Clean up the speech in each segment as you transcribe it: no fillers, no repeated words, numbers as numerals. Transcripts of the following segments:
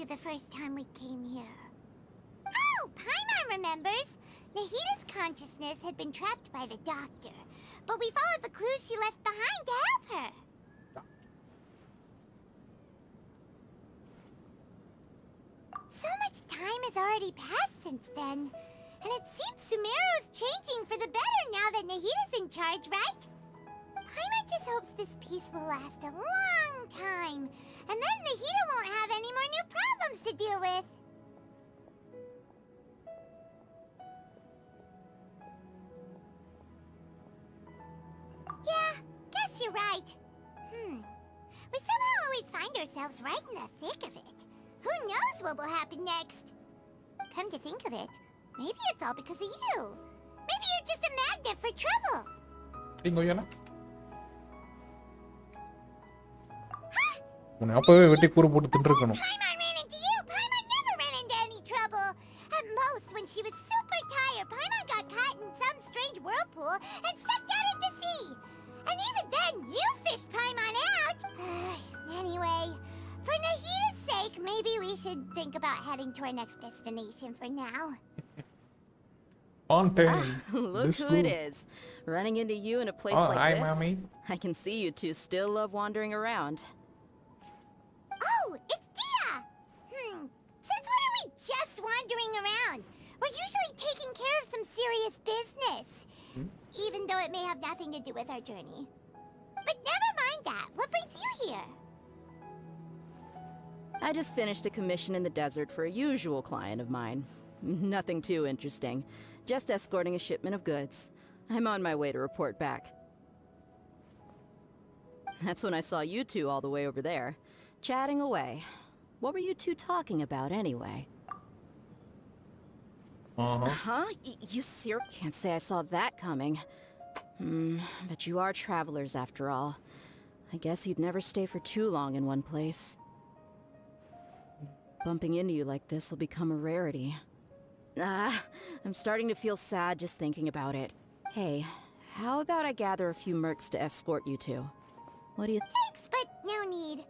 the first time we came here. Oh, Paimon remembers! Nahita's consciousness had been trapped by the doctor, but we followed the clues she left behind to help her. So much time has already passed since then, and it seems Sumeru's changing for the better now that Nahita's in charge, right? Paimon just hopes this peace will last a long time, and then Nahita won't have any more new problems to deal with. Yeah, guess you're right. We somehow always find ourselves right in the thick of it. Who knows what will happen next? Come to think of it, maybe it's all because of you. Maybe you're just a magnet for trouble. Huh? Paimon ran into you. Paimon never ran into any trouble. At most, when she was super tired, Paimon got caught in some strange whirlpool and sucked out into sea. And even then, you fished Paimon out. Anyway, for Nahita's sake, maybe we should think about heading to our next destination for now. Fontaine. Look who it is. Running into you in a place like hi, this. Mommy. I can see you two still love wandering around. Oh, it's Dia! Since when are we just wandering around? We're usually taking care of some serious business. Even though it may have nothing to do with our journey. But never mind that. What brings you here? I just finished a commission in the desert for a usual client of mine. Nothing too interesting. Just escorting a shipment of goods. I'm on my way to report back. That's when I saw you two all the way over there. Chatting away. What were you two talking about anyway? Huh? You can't say I saw that coming. But you are travelers after all. I guess you'd never stay for too long in one place. Bumping into you like this will become a rarity. I'm starting to feel sad just thinking about it. Hey, how about I gather a few mercs to escort you two? What do you Thanks, but no need.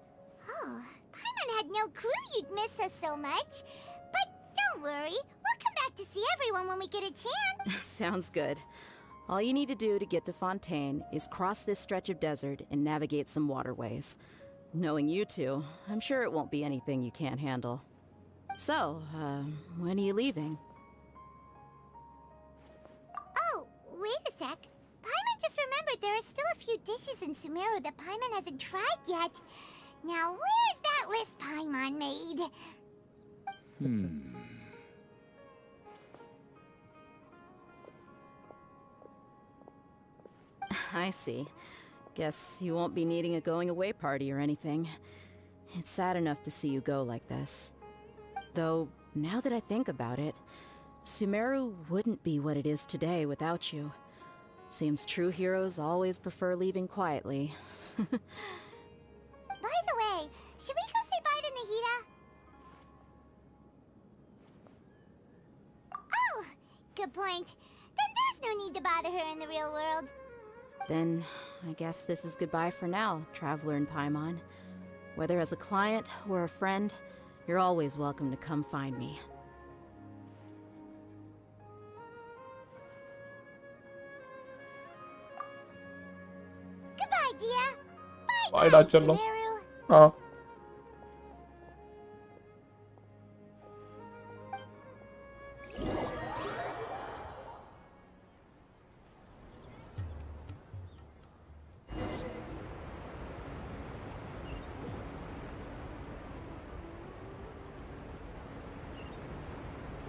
Oh, Paimon had no clue you'd miss us so much. But don't worry, we'll come back to see everyone when we get a chance. Sounds good. All you need to do to get to Fontaine is cross this stretch of desert and navigate some waterways. Knowing you two, I'm sure it won't be anything you can't handle. So, when are you leaving? Oh, wait a sec. Paimon just remembered there are still a few dishes in Sumeru that Paimon hasn't tried yet. Now, where's that list Paimon made? I see. Guess you won't be needing a going-away party or anything. It's sad enough to see you go like this. Though, now that I think about it, Sumeru wouldn't be what it is today without you. Seems true heroes always prefer leaving quietly. By the way, should we go say bye to Nahita? Oh, good point. Then there's no need to bother her in the real world. Then, I guess this is goodbye for now, Traveler in Paimon. Whether as a client or a friend, you're always welcome to come find me. Goodbye, Dia. Bye, Dachello. Sumeru.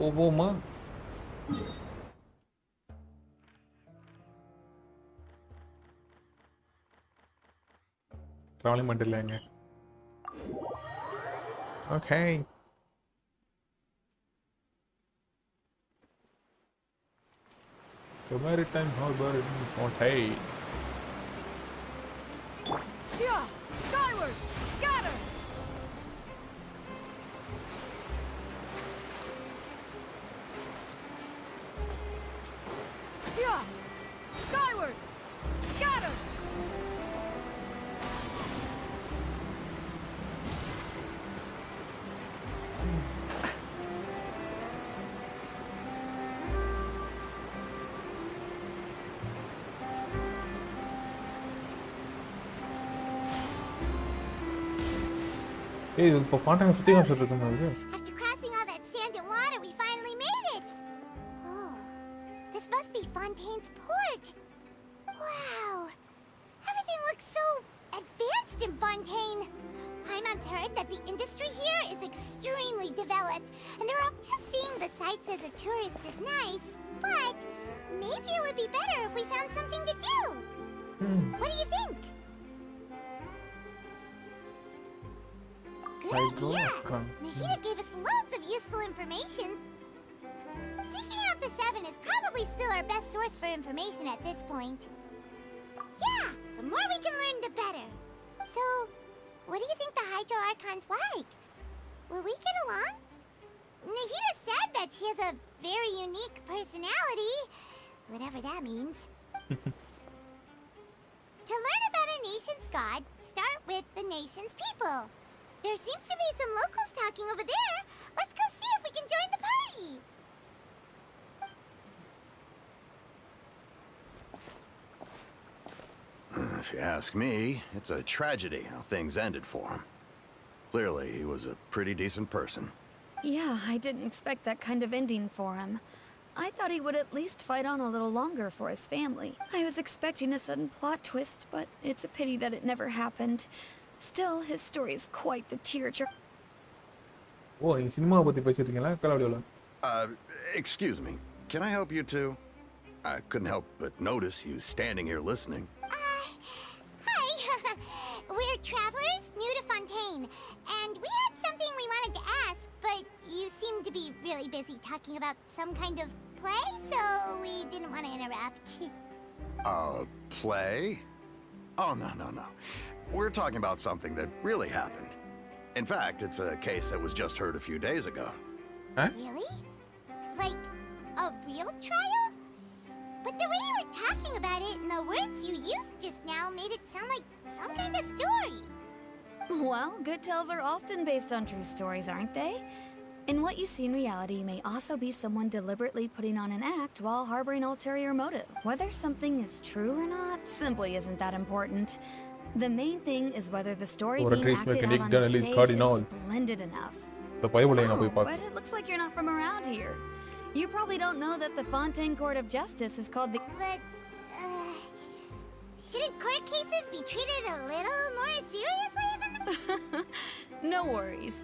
போவோமா? Traveling பண்ணிடலாங்க. Okay. The maritime harbor in Fontaine. Yeah! Skyward! Scatter! Yeah! Skyward! Scatter! ஏய் இது இப்போ ஃபாண்டைன் சுத்தி காமிச்சிட்டு இருக்குமா இது? After crossing all that sand and water, we finally made it! Oh, this must be Fontaine's port! Wow! Everything looks so advanced in Fontaine! Paimon's heard that the industry here is extremely developed, and they're all just seeing the sights as a tourist is nice, but maybe it would be better if we found something to do! What do you think? Good idea! Nahida gave us loads of useful information. Seeking out the Seven is probably still our best source for information at this point. Yeah, the more we can learn, the better. So, what do you think the Hydro Archon's like? Will we get along? Nahida said that she has a very unique personality, whatever that means. To learn about a nation's god, start with the nation's people. There seems to be some locals talking over there. Let's go see if we can join the party. If you ask me, it's a tragedy how things ended for him. Clearly, he was a pretty decent person. Yeah, I didn't expect that kind of ending for him. I thought he would at least fight on a little longer for his family. I was expecting a sudden plot twist, but it's a pity that it never happened. Still, his story is quite the tearjerker. ஓ நீங்க சினிமாவை பத்தி பேசிட்டு இருக்கீங்களா கலாடியோல? Excuse me, can I help you too? I couldn't help but notice you standing here listening. Hi. We're travelers new to Fontaine, and we had something we wanted to ask, but you seem to be really busy talking about some kind of play, so we didn't want to interrupt. Play? Oh, no. We're talking about something that really happened. In fact, it's a case that was just heard a few days ago. Huh? Really? Like, a real trial? But the way you were talking about it and the words you used just now made it sound like some kind of story. Well, good tales are often based on true stories, aren't they? And what you see in reality may also be someone deliberately putting on an act while harboring ulterior motive. Whether something is true or not simply isn't that important. The main thing is whether the story Or a being trace acted mechanic out on done the at least stage cardinal. is splendid enough. இந்த பைபிளை நான் போய் Oh, பார்த்தேன். but it looks like you're not from around here. You probably don't know that the Fontaine Court of Justice is called the... But, shouldn't court cases be treated a little more seriously than the... No worries.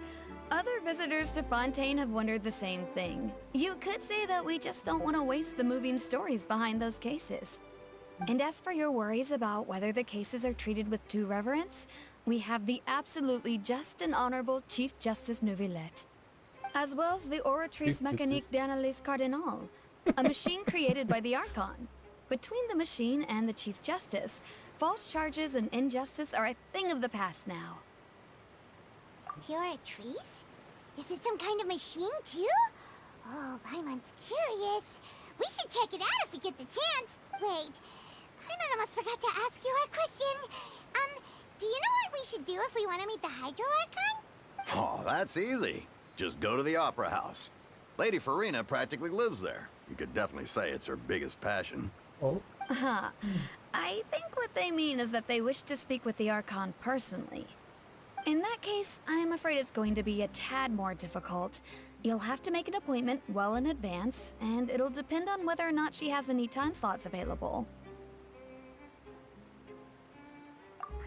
Other visitors to Fontaine have wondered the same thing. You could say that we just don't want to waste the moving stories behind those cases. And as for your worries about whether the cases are treated with due reverence, we have the absolutely just and honorable Chief Justice Neuvillette, as well as the Oratrice Mécanique d'Analyse Cardinal, a machine created by the Archon. Between the machine and the Chief Justice, false charges and injustice are a thing of the past now. You're a trees? Is it some kind of machine, too? Oh, Paimon's curious. We should check it out if we get the chance. Wait, Paimon almost forgot to ask you our question. Do you know what we should do if we want to meet the Hydro Archon? Oh, that's easy. Just go to the Opera House. Lady Farina practically lives there. You could definitely say it's her biggest passion. Oh. Huh. I think what they mean is that they wish to speak with the Archon personally. In that case, I'm afraid it's going to be a tad more difficult. You'll have to make an appointment well in advance, and it'll depend on whether or not she has any time slots available.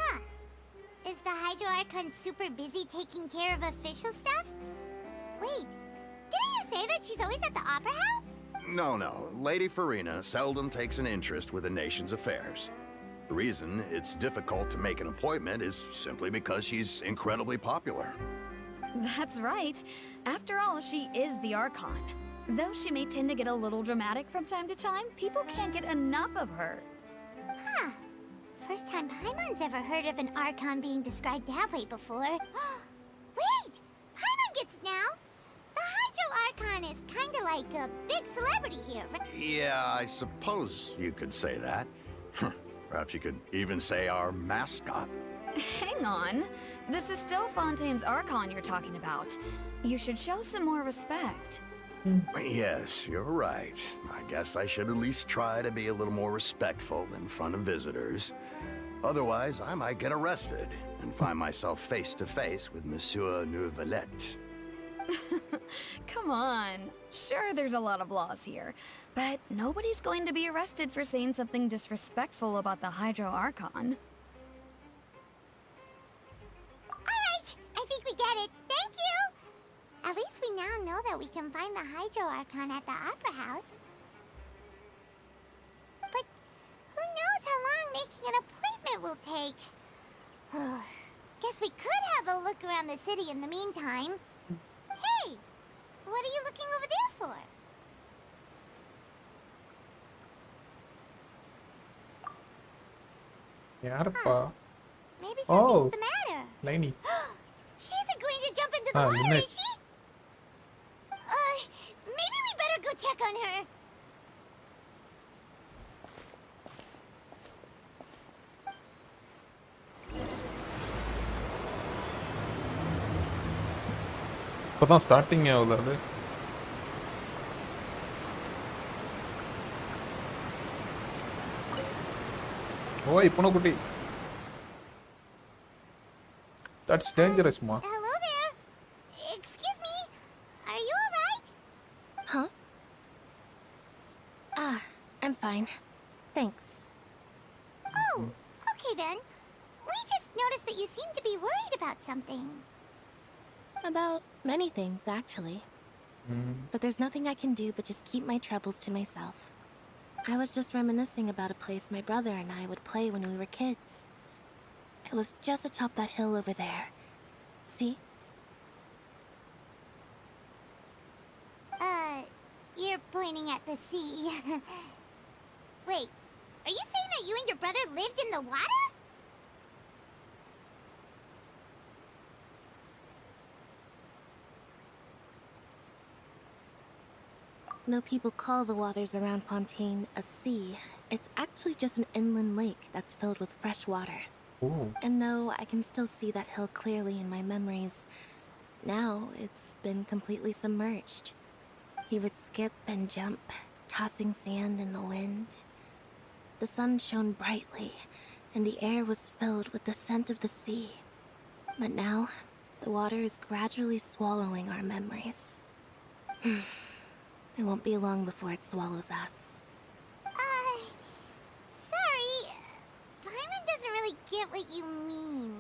Huh. Is the Hydro Archon super busy taking care of official stuff? Wait, didn't you say that she's always at the Opera House? No. Lady Farina seldom takes an interest with the nation's affairs. The reason it's difficult to make an appointment is simply because she's incredibly popular. That's right. After all, she is the Archon. Though she may tend to get a little dramatic from time to time, people can't get enough of her. Huh. First time Paimon's ever heard of an Archon being described that way before. Wait! Paimon gets now! The Hydro Archon is kinda like a big celebrity here, right? Yeah, I suppose you could say that. Perhaps you could even say our mascot. Hang on. This is still Fontaine's Archon you're talking about. You should show some more respect. Yes, you're right. I guess I should at least try to be a little more respectful in front of visitors. Otherwise, I might get arrested and find myself face to face with Monsieur Neuvillette. Come on. Sure, there's a lot of laws here, but nobody's going to be arrested for saying something disrespectful about the Hydro Archon. Alright, I think we get it. Thank you! At least we now know that we can find the Hydro Archon at the Opera House. But who knows how long making an appointment will take? Guess we could have a look around the city in the meantime. Hey! What are you looking over there for? யாருப்பா? Maybe Oh. something's the matter. லைனி. She isn't going to jump into the Ah, water, Lynette. is she? Maybe we better go check on her. இப்பதான் starting ஆகுது அது. ஓய் பூனைக்குட்டி. That's dangerous, ma. Hello there. Excuse me. Are you alright? Huh? Ah, I'm fine. Thanks. Oh, okay then. We just noticed that you seem to be worried about something. About many things, actually. But there's nothing I can do but just keep my troubles to myself. I was just reminiscing about a place my brother and I would play when we were kids. It was just atop that hill over there. See? You're pointing at the sea. Wait, are you saying that you and your brother lived in the water? No people call the waters around Fontaine a sea. It's actually just an inland lake that's filled with fresh water. Oh. And though I can still see that hill clearly in my memories, now it's been completely submerged. He would skip and jump, tossing sand in the wind. The sun shone brightly, and the air was filled with the scent of the sea. But now, the water is gradually swallowing our memories. It won't be long before it swallows us. Sorry. Paimon doesn't really get what you mean.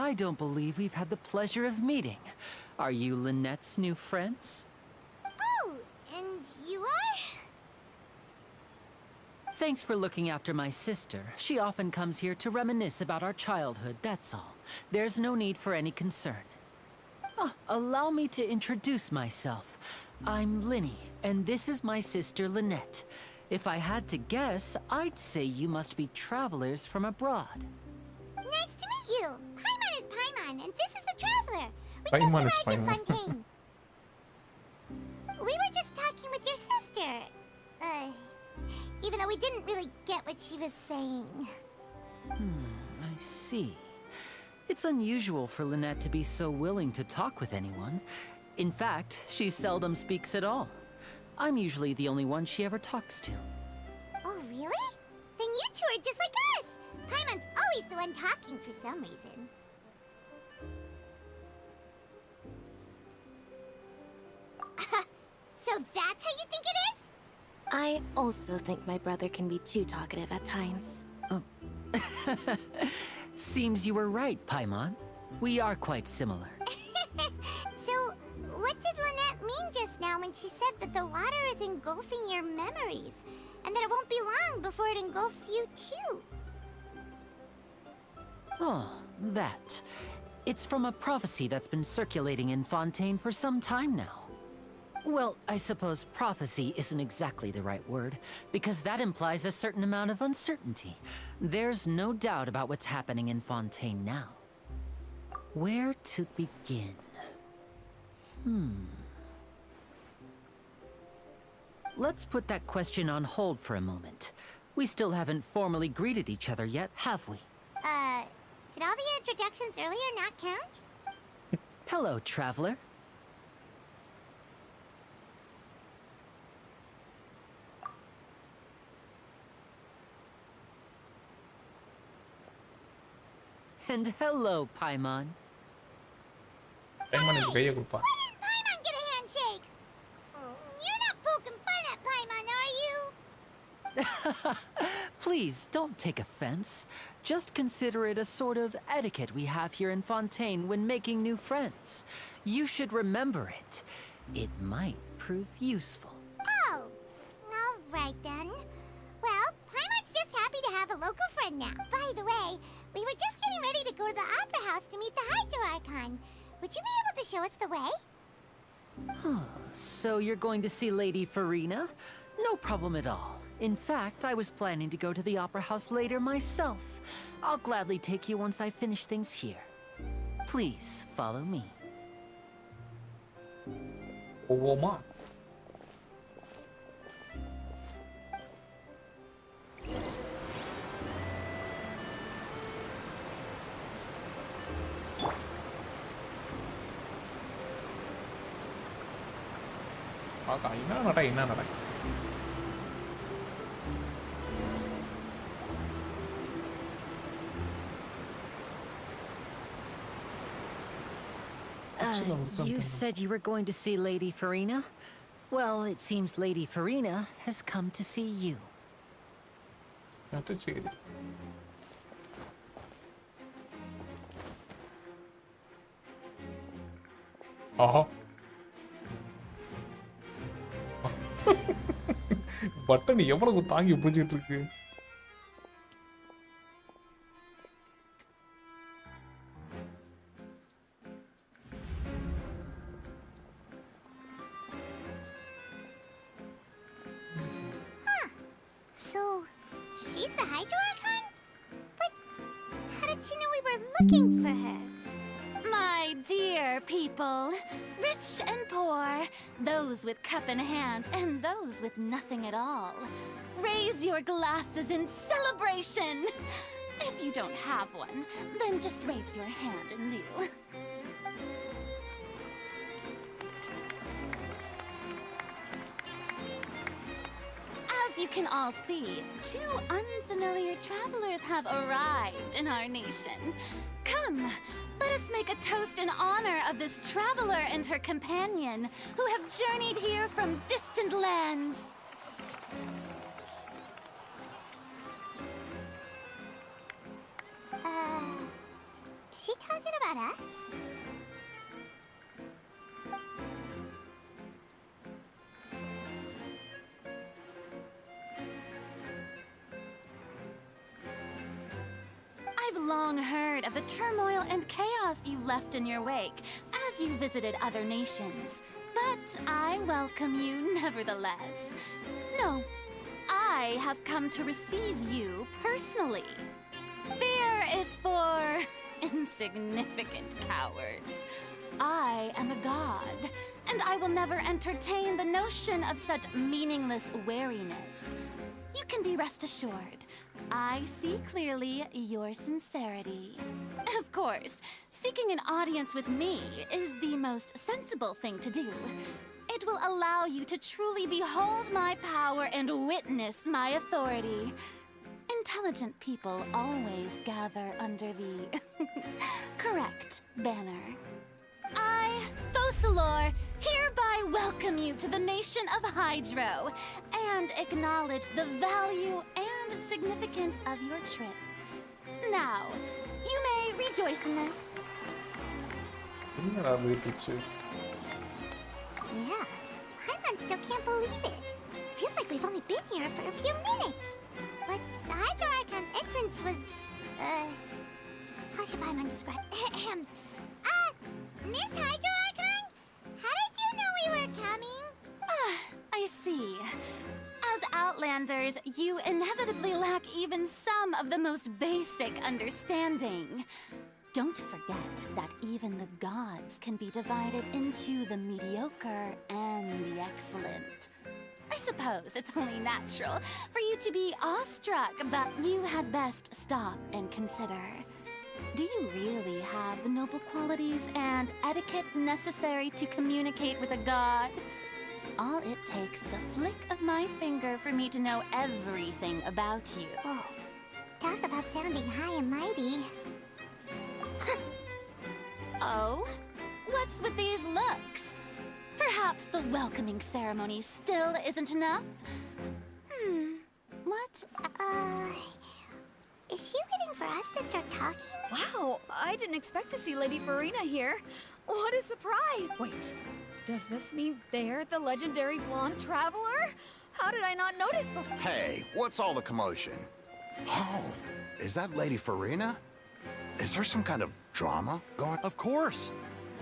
I don't believe we've had the pleasure of meeting. Are you Lynette's new friends? Oh, and you are? Thanks for looking after my sister. She often comes here to reminisce about our childhood, that's all. There's no need for any concern. Allow me to introduce myself. I'm Linny, and this is my sister Lynette. If I had to guess, I'd say you must be travelers from abroad. Nice to meet you. Paimon is Paimon, and this is the Traveler. We Paimon is just arrived in Paimon. Fontaine. We were just talking with your sister. Even though we didn't really get what she was saying. I see. It's unusual for Lynette to be so willing to talk with anyone. In fact, she seldom speaks at all. I'm usually the only one she ever talks to. Oh, really? Then you two are just like us. Paimon's always the one talking for some reason. So that's how you think it is? I also think my brother can be too talkative at times. Seems you were right, Paimon. We are quite similar. So, what did Lynette mean just now when she said that the water is engulfing your memories? And that it won't be long before it engulfs you too? Oh, that. It's from a prophecy that's been circulating in Fontaine for some time now. Well, I suppose prophecy isn't exactly the right word, because that implies a certain amount of uncertainty. There's no doubt about what's happening in Fontaine now. Where to begin? Let's put that question on hold for a moment. We still haven't formally greeted each other yet, have we? Did all the introductions earlier not count? Hello, traveler. And hello, Paimon. டைமனுக்கு கையை கொடுப்பா. Paimon get a handshake. You're not poking fun at Paimon, are you? Please, don't take offense. Just consider it a sort of etiquette we have here in Fontaine when making new friends. You should remember it. It might prove useful. Oh, all right then. Well, Paimon's just happy to have a local friend now. By the way, we were just getting ready to go to the Opera House to meet the Hydro Archon. Would you be able to show us the way? So you're going to see Lady Farina? No problem at all. In fact, I was planning to go to the Opera House later myself. I'll gladly take you once I finish things here. Please, follow me. போவோமா? பாக்கா என்ன நட You said you were going to see Lady Farina? Well, it seems Lady Farina has come to see you. அது சரி. ஆஹா. Button எவ்வளவு தாங்கி பிடிச்சிட்டு இருக்கு. So, she's the Hydro Archon? But how did she know we were looking for her? My dear people, rich and poor, those with cup in hand and those with nothing at all, raise your glasses in celebration. If you don't have one, then just raise your hand in lieu. As you can all see, two unfamiliar travelers have arrived in our nation. Come, let us make a toast in honor of this traveler and her companion who have journeyed here from distant lands. Is she talking about us? I've long heard of the turmoil and chaos you left in your wake as you visited other nations, but I welcome you nevertheless. No, I have come to receive you personally. Fear is for insignificant cowards. I am a god, and I will never entertain the notion of such meaningless wariness. You can be rest assured, I see clearly your sincerity. Of course, seeking an audience with me is the most sensible thing to do. It will allow you to truly behold my power and witness my authority. Intelligent people always gather under the correct banner. I, Focalor, hereby welcome you to the nation of Hydro and acknowledge the value and significance of your trip. Now, you may rejoice in this. என்னடா போயிடுச்சு. Yeah, Paimon still can't believe it. Feels like we've only been here for a few minutes. But the Hydro Archon's entrance was, how should Paimon describe? Miss Hydro Archon? How did you know we were coming? I see. As Outlanders, you inevitably lack even some of the most basic understanding. Don't forget that even the gods can be divided into the mediocre and the excellent. I suppose it's only natural for you to be awestruck, but you had best stop and consider. Do you really have the noble qualities and etiquette necessary to communicate with a god? All it takes is a flick of my finger for me to know everything about you. Whoa, talk about sounding high and mighty. Oh? What's with these looks? Perhaps the welcoming ceremony still isn't enough? What? Is she waiting for us to start talking? Wow, I didn't expect to see Lady Farina here. What a surprise! Wait, does this mean they're the legendary blonde traveler? How did I not notice before? Hey, what's all the commotion? Oh, is that Lady Farina? Is there some kind of drama going? Of course.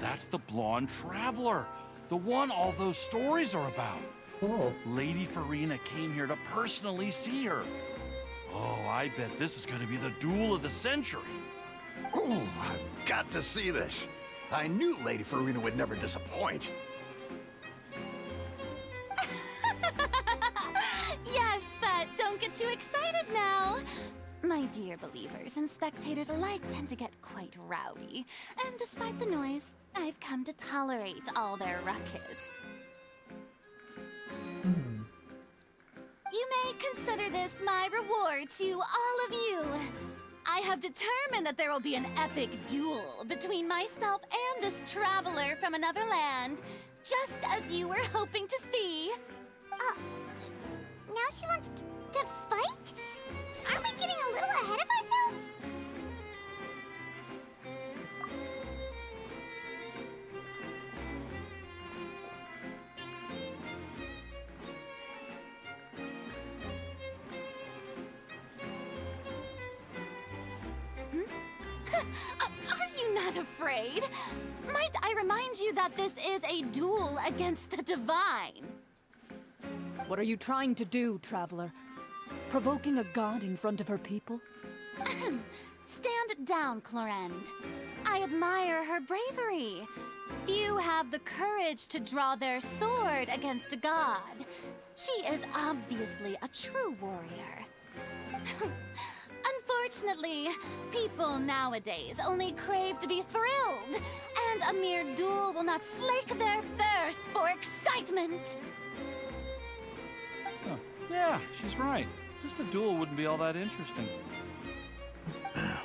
That's the blonde traveler. The one all those stories are about. Oh, Lady Farina came here to personally see her. Oh, I bet this is going to be the duel of the century. Ooh, I've got to see this. I knew Lady Farina would never disappoint. Yes, but don't get too excited now. My dear believers and spectators alike tend to get quite rowdy, and despite the noise, I've come to tolerate all their ruckus. You may consider this my reward to all of you. I have determined that there will be an epic duel between myself and this traveler from another land, just as you were hoping to see. Now she wants to fight? Aren't we getting a little ahead of ourselves? Are you not afraid? Might I remind you that this is a duel against the divine? What are you trying to do, traveler? Provoking a god in front of her people? Stand down, Clorend. I admire her bravery. Few have the courage to draw their sword against a god. She is obviously a true warrior. Unfortunately, people nowadays only crave to be thrilled, and a mere duel will not slake their thirst for excitement. Huh. Yeah, she's right. Just a duel wouldn't be all that interesting.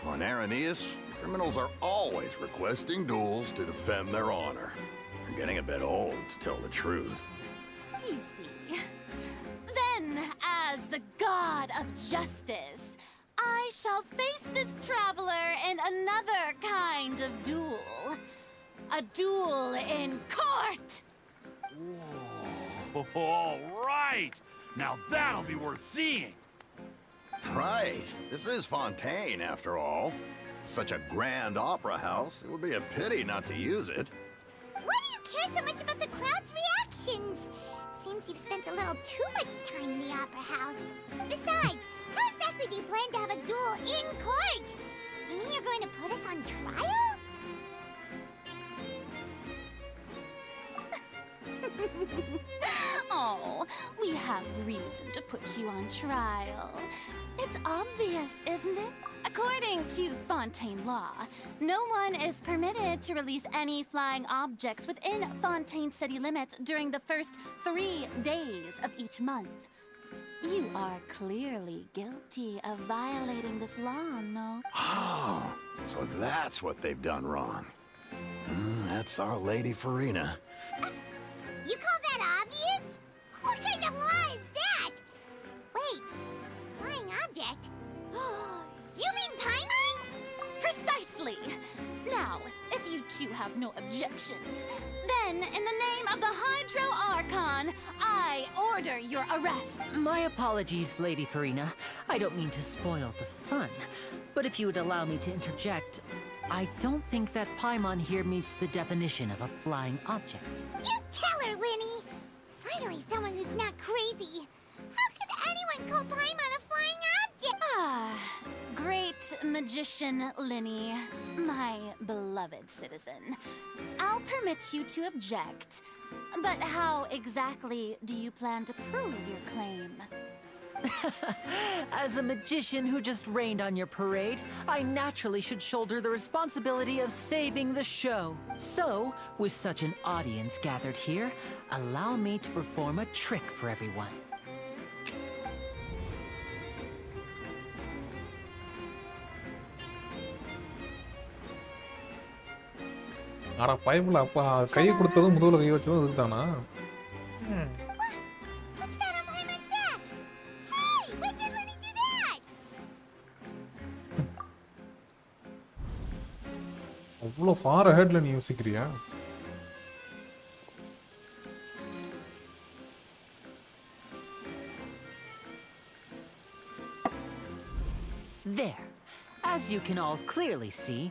On Araneus, criminals are always requesting duels to defend their honor. They're getting a bit old, to tell the truth. You see. Then, as the god of justice, I shall face this traveler in another kind of duel. A duel in court! Whoa. All right! Now that'll be worth seeing! Right. This is Fontaine, after all. Such a grand opera house, it would be a pity not to use it. Why do you care so much about the crowd's reactions? Seems you've spent a little too much time in the opera house. Besides, how exactly do you plan to have a duel in court? You mean you're going to put us on trial? Oh, we have reason to put you on trial. It's obvious, isn't it? According to Fontaine law, no one is permitted to release any flying objects within Fontaine city limits during the first 3 days of each month. You are clearly guilty of violating this law, no? Oh, so that's what they've done wrong. That's our Lady Farina. You call that obvious? What kind of law is that? Wait, flying object? You mean Paimon? Precisely! Now, if you two have no objections, then in the name of the Hydro Archon, I order your arrest. My apologies, Lady Farina. I don't mean to spoil the fun. But if you would allow me to interject, I don't think that Paimon here meets the definition of a flying object. You tell her, Linny! Finally someone who's not crazy. How could anyone call Paimon a flying object? Ah, great magician Linny, my beloved citizen. I'll permit you to object, but how exactly do you plan to prove your claim? As a magician who just rained on your parade, I naturally should shoulder the responsibility of saving the show. So, with such an audience gathered here, allow me to perform a trick for everyone. ஆனா Bible அப்பா கை கொடுத்ததும் முதுகுல கை வச்சதும் இதுதானா? What's that on Paimon's back? Hey, when did Lenny do that? அவ்வளோ for அஹெட்ல நீ யோசிக்கிறியா? There. As you can all clearly see,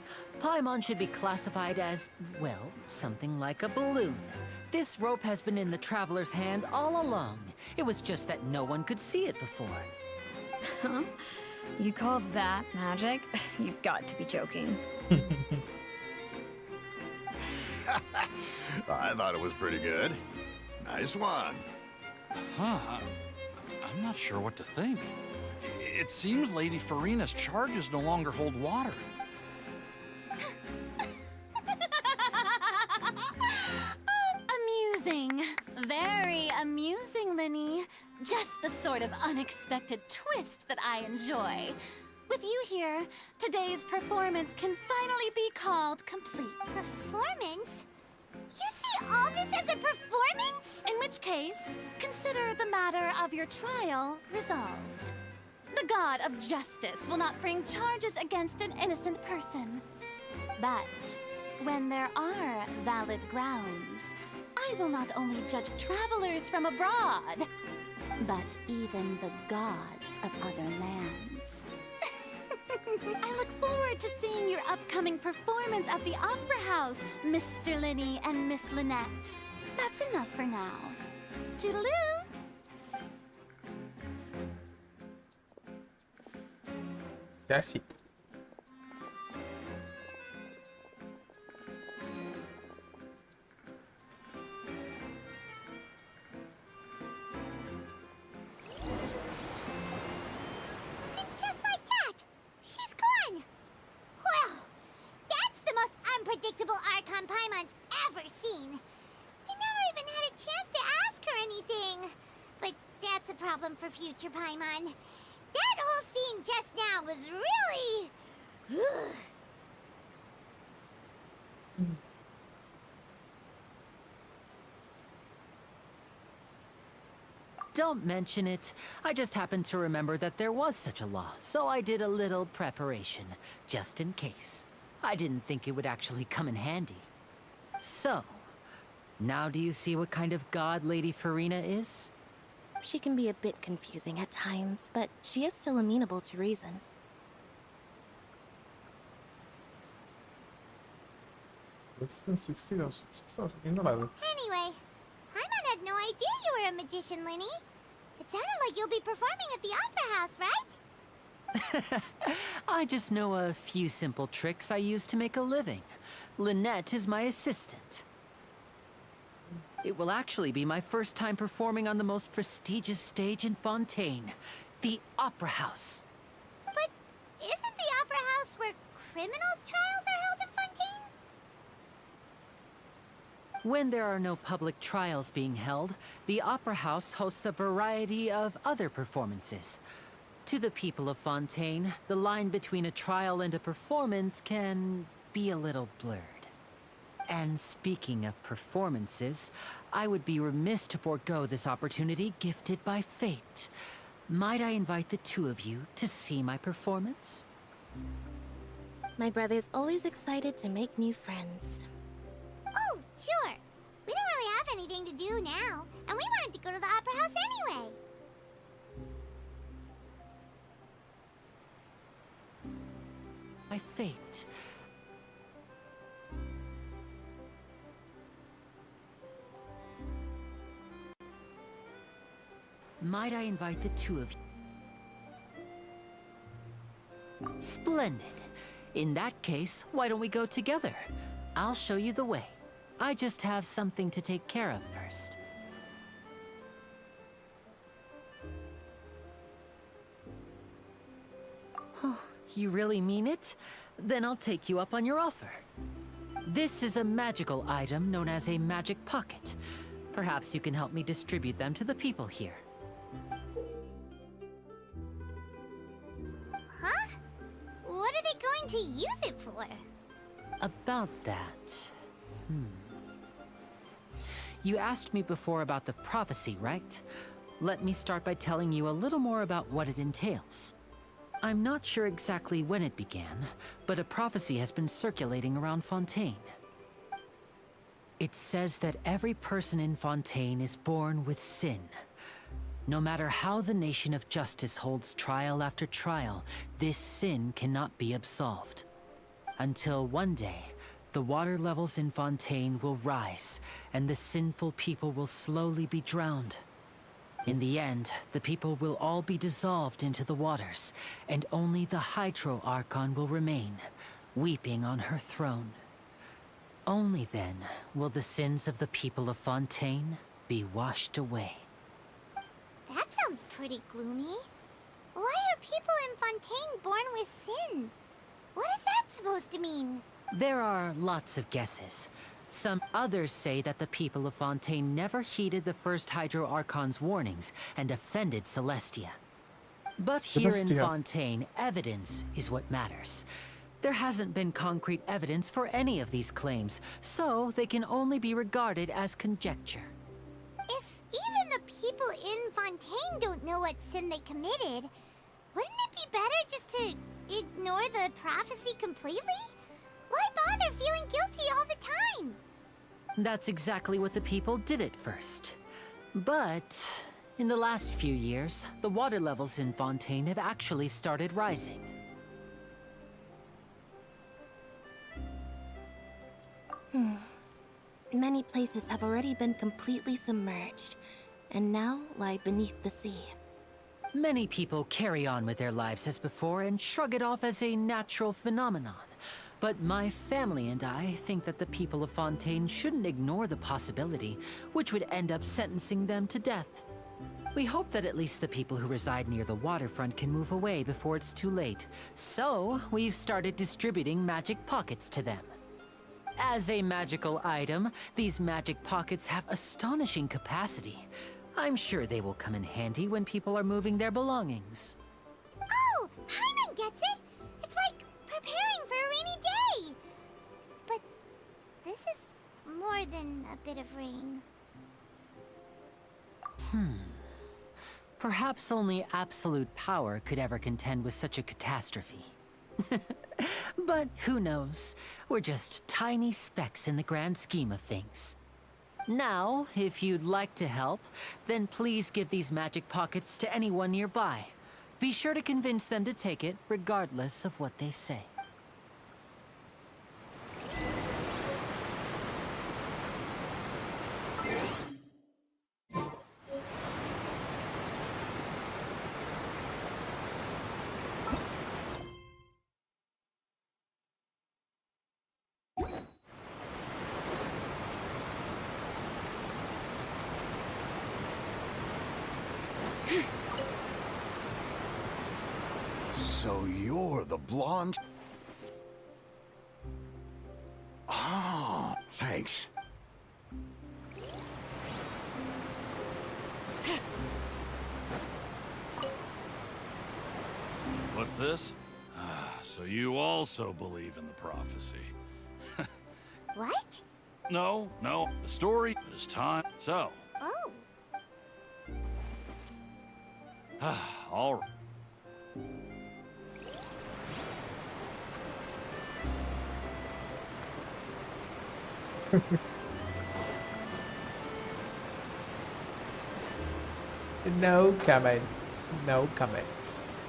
Paimon should be classified as, well, something like a balloon. This rope has been in the traveler's hand all along. It was just that no one could see it before. Huh? You call that magic? You've got to be joking. I thought it was pretty good. Nice one. Huh. I'm not sure what to think. It seems Lady Farina's charges no longer hold water. Amusing. Very amusing, Linny. Just the sort of unexpected twist that I enjoy. With you here, today's performance can finally be called complete. Performance? You see all this as a performance? In which case, consider the matter of your trial resolved. The god of justice will not bring charges against an innocent person. But when there are valid grounds, I will not only judge travelers from abroad, but even the gods of other lands. I look forward to seeing your upcoming performance at the Opera House, Mr. Linny and Miss Lynette. That's enough for now. Toodaloo! Sassy. And just like that, she's gone. Well, that's the most unpredictable Archon Paimon's ever seen. He never even had a chance to ask her anything. But that's a problem for future Paimon. That whole scene just now was really... Don't mention it. I just happened to remember that there was such a law, so I did a little preparation, just in case. I didn't think it would actually come in handy. So, now do you see what kind of god Lady Farina is? She can be a bit confusing at times, but she is still amenable to reason. Less than 60,000. 6,000. என்னடா இது? Anyway, Paimon had no idea you were a magician, Linny. It sounded like you'll be performing at the Opera House, right? I just know a few simple tricks I use to make a living. Lynette is my assistant. It will actually be my first time performing on the most prestigious stage in Fontaine, the Opera House. But isn't the Opera House where criminal trials are held in Fontaine? When there are no public trials being held, the Opera House hosts a variety of other performances. To the people of Fontaine, the line between a trial and a performance can be a little blurred. And speaking of performances, I would be remiss to forego this opportunity gifted by fate. Might I invite the two of you to see my performance? My brother's always excited to make new friends. Oh, sure. We don't really have anything to do now, and we wanted to go to the Opera House anyway. By fate. Might I invite the two of you? Splendid. In that case, why don't we go together? I'll show you the way. I just have something to take care of first. Oh, you really mean it? Then I'll take you up on your offer. This is a magical item known as a magic pocket. Perhaps you can help me distribute them to the people here. Huh? What are they going to use it for? About that... You asked me before about the prophecy, right? Let me start by telling you a little more about what it entails. I'm not sure exactly when it began, but a prophecy has been circulating around Fontaine. It says that every person in Fontaine is born with sin. No matter how the Nation of Justice holds trial after trial, this sin cannot be absolved. Until one day, the water levels in Fontaine will rise, and the sinful people will slowly be drowned. In the end, the people will all be dissolved into the waters, and only the Hydro Archon will remain, weeping on her throne. Only then will the sins of the people of Fontaine be washed away. That sounds pretty gloomy. Why are people in Fontaine born with sin? What is that supposed to mean? There are lots of guesses. Some others say that the people of Fontaine never heeded the first Hydro Archon's warnings and offended Celestia. But here in Celestia. Fontaine, evidence is what matters. There hasn't been concrete evidence for any of these claims, so they can only be regarded as conjecture. If even the people in Fontaine don't know what sin they committed, wouldn't it be better just to ignore the prophecy completely? Why bother feeling guilty all the time? That's exactly what the people did at first. But in the last few years, the water levels in Fontaine have actually started rising. Many places have already been completely submerged, and now lie beneath the sea. Many people carry on with their lives as before and shrug it off as a natural phenomenon. But my family and I think that the people of Fontaine shouldn't ignore the possibility, which would end up sentencing them to death. We hope that at least the people who reside near the waterfront can move away before it's too late. So, we've started distributing magic pockets to them. As a magical item, these magic pockets have astonishing capacity. I'm sure they will come in handy when people are moving their belongings. Oh, Paimon gets it! It's like preparing for a rainy day! But this is more than a bit of rain. Perhaps only absolute power could ever contend with such a catastrophe. But who knows? We're just tiny specks in the grand scheme of things. Now, if you'd like to help, then please give these magic pockets to anyone nearby. Be sure to convince them to take it, regardless of what they say. So you're the blonde? Oh, thanks. What's this? So you also believe in the prophecy. What? No, the story is time. So, Oh. all right. No comments. No comments.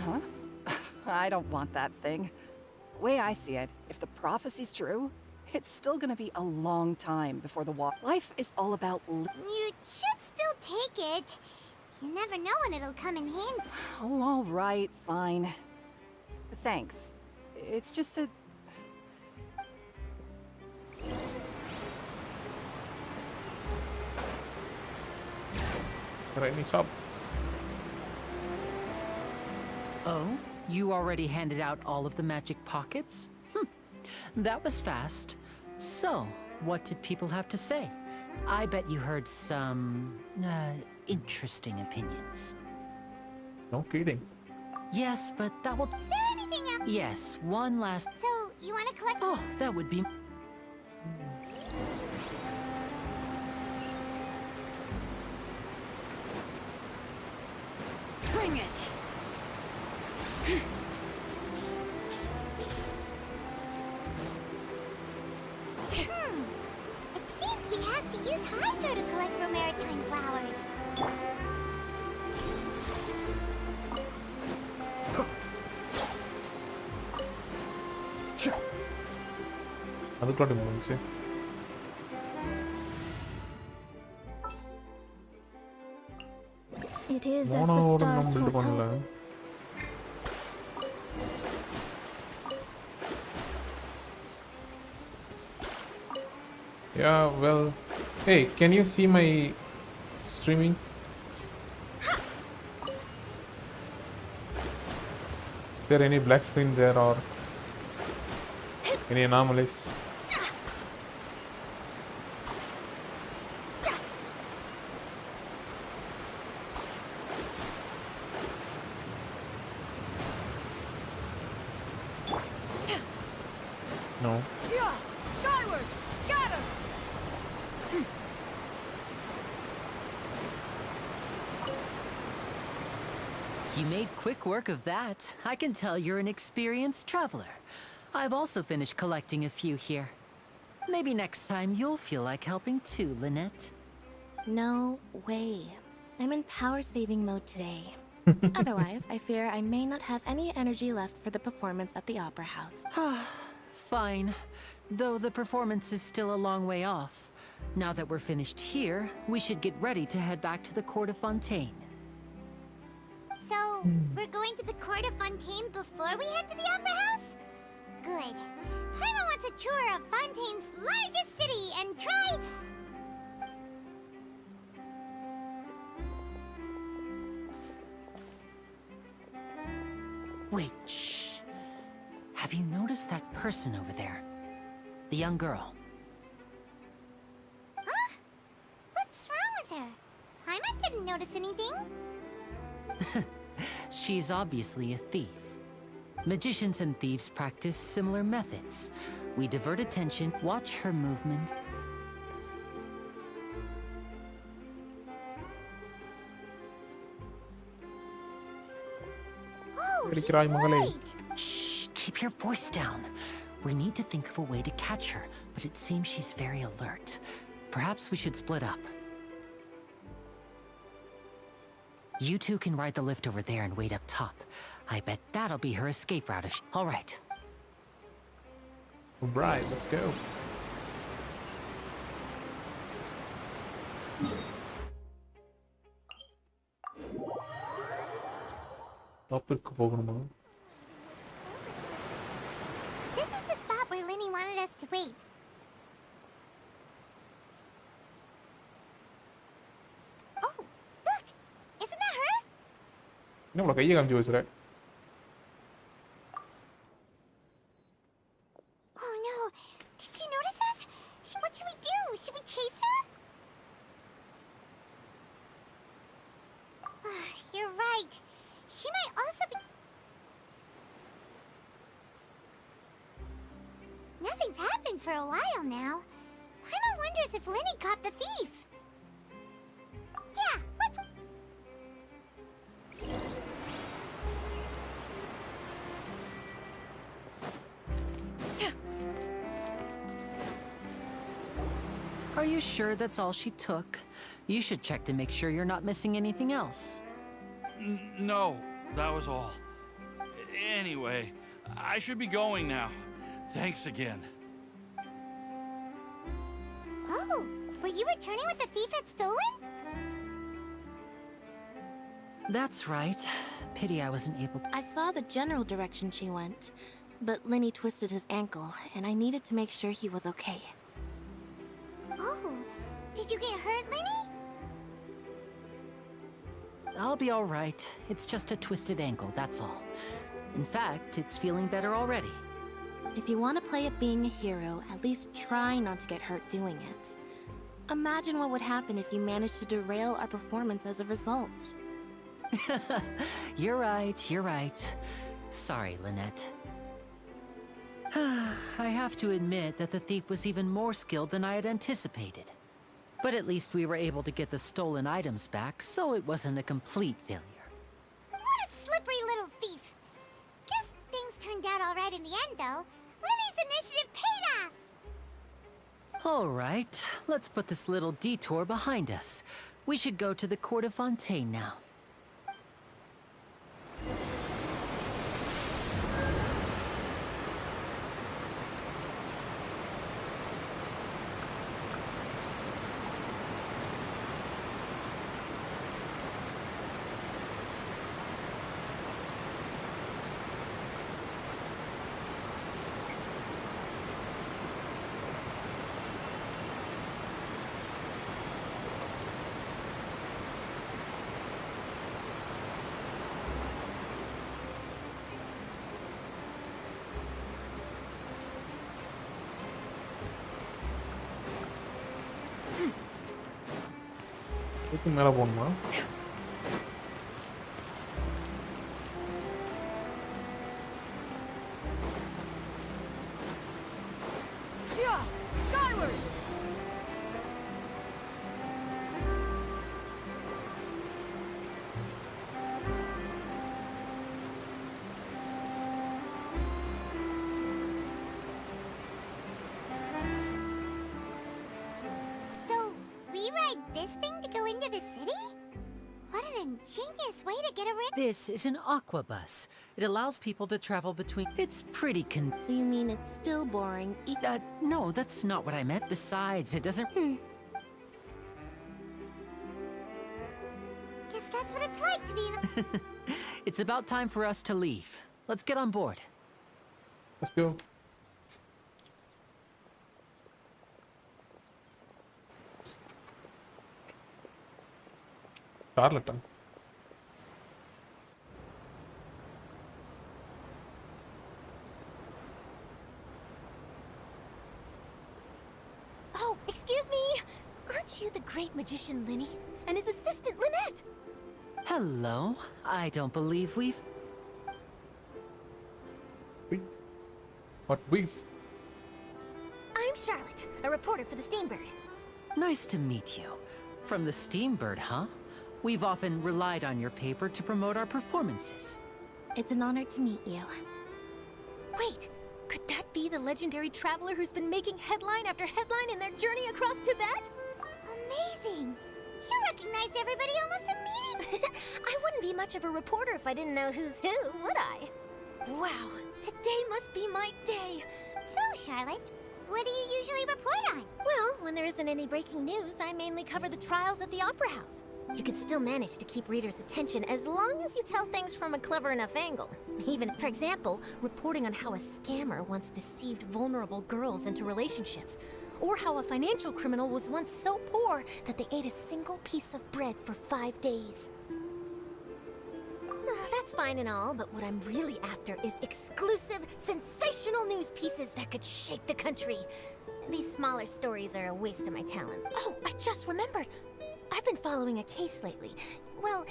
Huh? I don't want that thing. Way I see it, if the prophecy's true, it's still gonna be a long time before the life is all about You should still take it. You never know when it'll come in handy. Oh, all right, fine. Thanks. It's just that... Rainy shop. Oh? You already handed out all of the magic pockets? That was fast. So, what did people have to say? I bet you heard some, interesting opinions. No kidding. Yes, but that will... Is there anything else? Yes, one last... So, you want to collect... Oh, that would be... Bring it! It seems we have to use Hydro to collect for maritime flowers. அதுக்குள்ள முடிஞ்சு. It is as the மோனோவோட stars நம்ம build பண்ணல. foretold. Yeah, well, hey, can you see my streaming? Is there any black screen there or any anomalies? No. Skyward! Scatter! You made quick work of that. I can tell you're an experienced traveler. I've also finished collecting a few here. Maybe next time you'll feel like helping too, Lynette. No way. I'm in power-saving mode today. Otherwise, I fear I may not have any energy left for the performance at the Opera House. Fine. Though the performance is still a long way off. Now that we're finished here, we should get ready to head back to the court of Fontaine. So, we're going to the court of Fontaine before we head to the Opera House? Good. Paimon wants a tour of Fontaine's largest city and try... Wait, shh. Have you noticed that person over there? The young girl. Huh? What's wrong with her? Paimon didn't notice anything. She's obviously a thief. Magicians and thieves practice similar methods. We divert attention, watch her movement. Oh, he's Cry, Magali. right. Shh, keep your voice down. We need to think of a way to catch her, but it seems she's very alert. Perhaps we should split up. You two can ride the lift over there and wait up top. I bet that'll be her escape route if she... All right. Right, let's go. டாப்பிற்கு போகணுமா? This is the spot where Linny wanted us to wait. Oh, look! Isn't that her? என்ன இவ்வளவு கையை காமிச்சு பேசுற? Oh no! Did she notice us? What should we do? Should we chase her? You're right. She might also be... Nothing's happened for a while now. Paimon wonders if Linny caught the thief. Yeah, let's... Are you sure that's all she took? You should check to make sure you're not missing anything else. No, that was all. Anyway, I should be going now. Thanks again. Oh, were you returning what the thief had stolen? That's right. Pity I wasn't able to... I saw the general direction she went, but Linny twisted his ankle, and I needed to make sure he was okay. Oh, did you get hurt, Linny? I'll be all right. It's just a twisted ankle, that's all. In fact, it's feeling better already. If you want to play at being a hero, at least try not to get hurt doing it. Imagine what would happen if you managed to derail our performance as a result. You're right. Sorry, Lynette. I have to admit that the thief was even more skilled than I had anticipated. But at least we were able to get the stolen items back, so it wasn't a complete failure. What a slippery little thief. Guess things turned out all right in the end, though. Lenny's initiative paid off. All right, let's put this little detour behind us. We should go to the court of Fontaine now. இதுக்கு மேலே போகணுமா? Yeah, skyward! So, we ride this thing to go into the city? What an ingenious way to get around. This is an aqua bus. It allows people to travel between... It's pretty So you mean it's still boring? No, that's not what I meant. Besides, it doesn't... Guess that's what it's like to be in a... It's about time for us to leave. Let's get on board. Let's go. Charlotte. Oh, excuse me. Aren't you the great magician Linny and his assistant Lynette? Hello. I don't believe we've... What beef? I'm Charlotte, a reporter for the Steambird. Nice to meet you. From the Steambird, huh? We've often relied on your paper to promote our performances. It's an honor to meet you. Wait, could that be the legendary traveler who's been making headline after headline in their journey across Tibet? Amazing! You recognize everybody almost immediately! I wouldn't be much of a reporter if I didn't know who's who, would I? Wow, today must be my day. So, Charlotte, what do you usually report on? Well, when there isn't any breaking news, I mainly cover the trials at the Opera House. You can still manage to keep readers' attention as long as you tell things from a clever enough angle. Even, for example, reporting on how a scammer once deceived vulnerable girls into relationships, or how a financial criminal was once so poor that they ate a single piece of bread for 5 days. That's fine and all, but what I'm really after is exclusive, sensational news pieces that could shake the country. These smaller stories are a waste of my talent. Oh, I just remembered. I've been following a case lately. Well,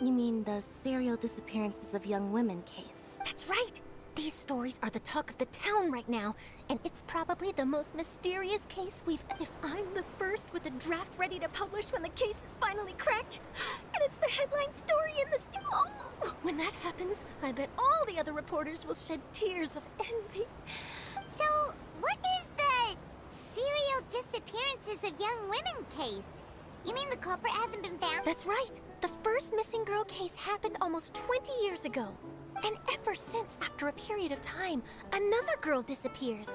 You mean the serial disappearances of young women case? that's right. These stories are the talk of the town right now, and it's probably the most mysterious case we've... If I'm the first with a draft ready to publish when the case is finally cracked, and it's the headline story in the... Oh! When that happens, I bet all the other reporters will shed tears of envy. So, what is the serial disappearances of young women case? You mean the culprit hasn't been found? That's right. The first missing girl case happened almost 20 years ago. And ever since, after a period of time, another girl disappears.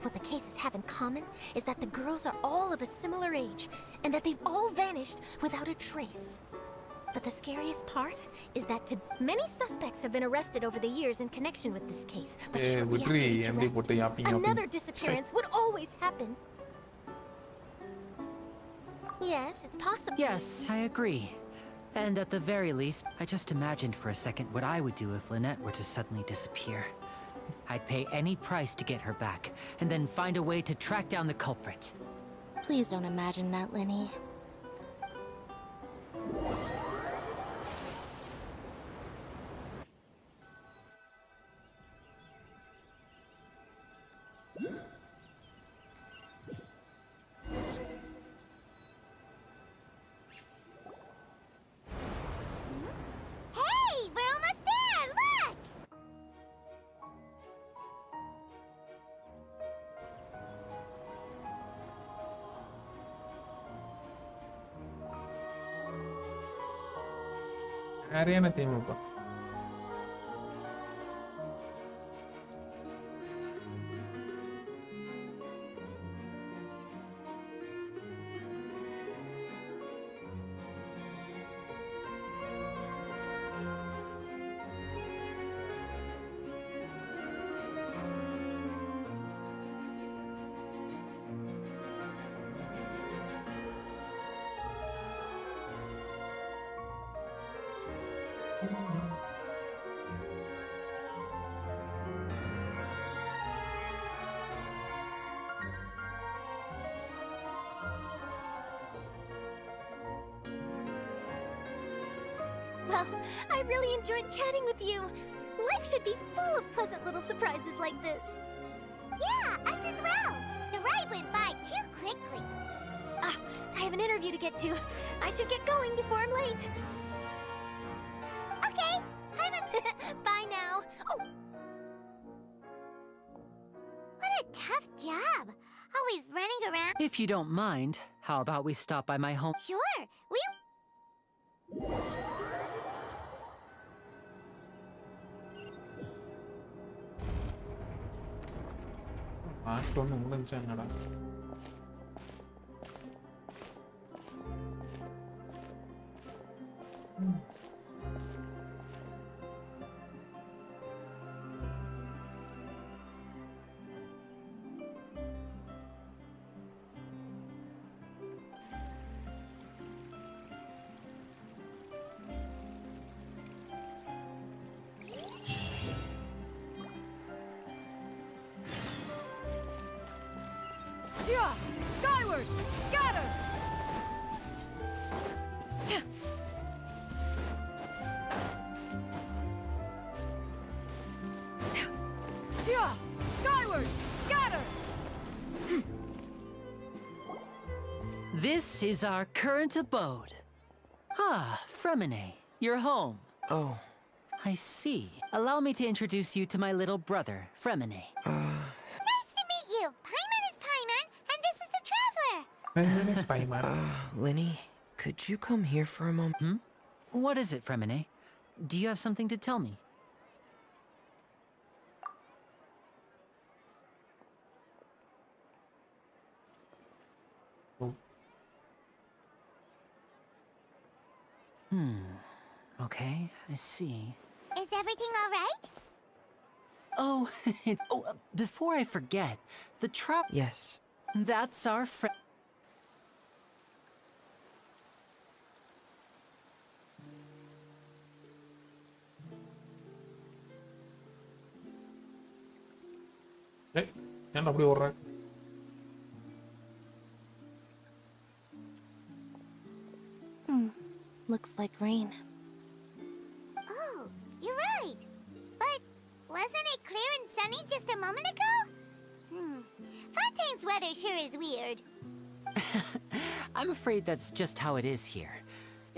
What the cases have in common is that the girls are all of a similar age, and that they've all vanished without a trace. But the scariest part is that many suspects have been arrested over the years in connection with this case. But shortly after each arrest, another disappearance would always happen. Yes, it's possible. Yes, I agree. And at the very least, I just imagined for a second what I would do if Lynette were to suddenly disappear. I'd pay any price to get her back, and then find a way to track down the culprit. Please don't imagine that, Lenny. சரியான தீமுப்பா. Well, I really enjoyed chatting with you. Life should be full of pleasant little surprises like this. Yeah, us as well. The ride went by too quickly. Ah, I have an interview to get to. I should get going before I'm late. Okay, bye now. Oh. What a tough job. Always running around. If you don't mind, how about we stop by my home? Sure, we... Archon முடிஞ்சா என்னடா? Yeah! Skyward! Scatter! Yeah! Skyward! Scatter! This is our current abode. Ah, Fremine, you're home. Oh. I see. Allow me to introduce you to my little brother, Fremine. Nice to meet you. Paimon is Paimon, and this is the Traveler. Paimon is Paimon. Lenny, could you come here for a moment? Hmm? What is it, Fremine? Do you have something to tell me? Oh. Okay, I see. Is everything all right? Oh, before I forget, the trap... Yes. That's our friend... ஏய் ஏன்டா அப்படி ஓடுற? Looks like rain. Oh, you're right. But wasn't it clear and sunny just a moment ago? Fontaine's weather sure is weird. I'm afraid that's just how it is here.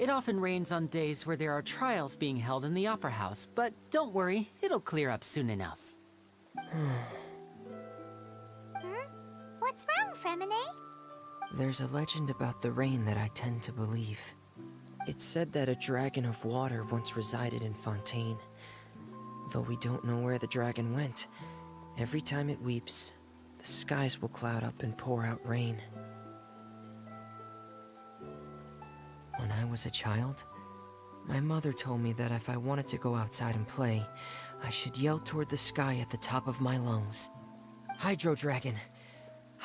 It often rains on days where there are trials being held in the Opera House, but don't worry, it'll clear up soon enough. What's wrong, Fremine? There's a legend about the rain that I tend to believe. It's said that a dragon of water once resided in Fontaine. Though we don't know where the dragon went, every time it weeps, the skies will cloud up and pour out rain. When I was a child, my mother told me that if I wanted to go outside and play, I should yell toward the sky at the top of my lungs. Hydro Dragon!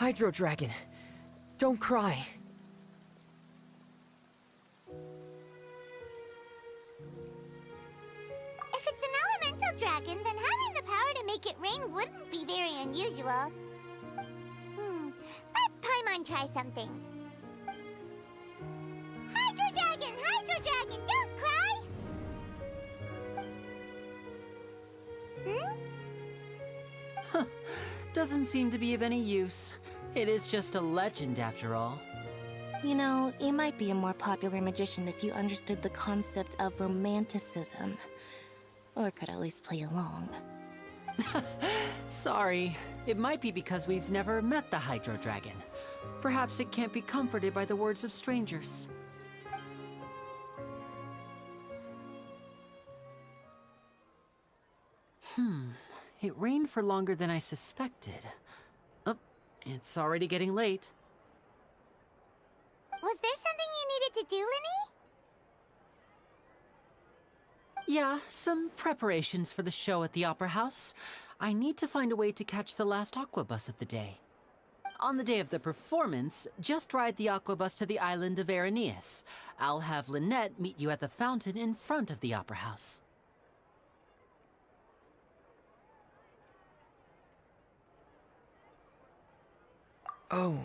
Hydro Dragon! Don't cry! If it's an elemental dragon, then having the power to make it rain wouldn't be very unusual. Let Paimon try something. Hydro Dragon! Hydro Dragon! Don't cry! Doesn't seem to be of any use. It is just a legend after all. You know, you might be a more popular magician if you understood the concept of romanticism. Or could at least play along. Sorry. It might be because we've never met the Hydro Dragon. Perhaps it can't be comforted by the words of strangers. It rained for longer than I suspected. Oh, it's already getting late. Was there something you needed to do, Linny? Yeah, some preparations for the show at the Opera House. I need to find a way to catch the last aqua bus of the day. On the day of the performance, just ride the aqua bus to the island of Aeneas. I'll have Lynette meet you at the fountain in front of the Opera House. Oh,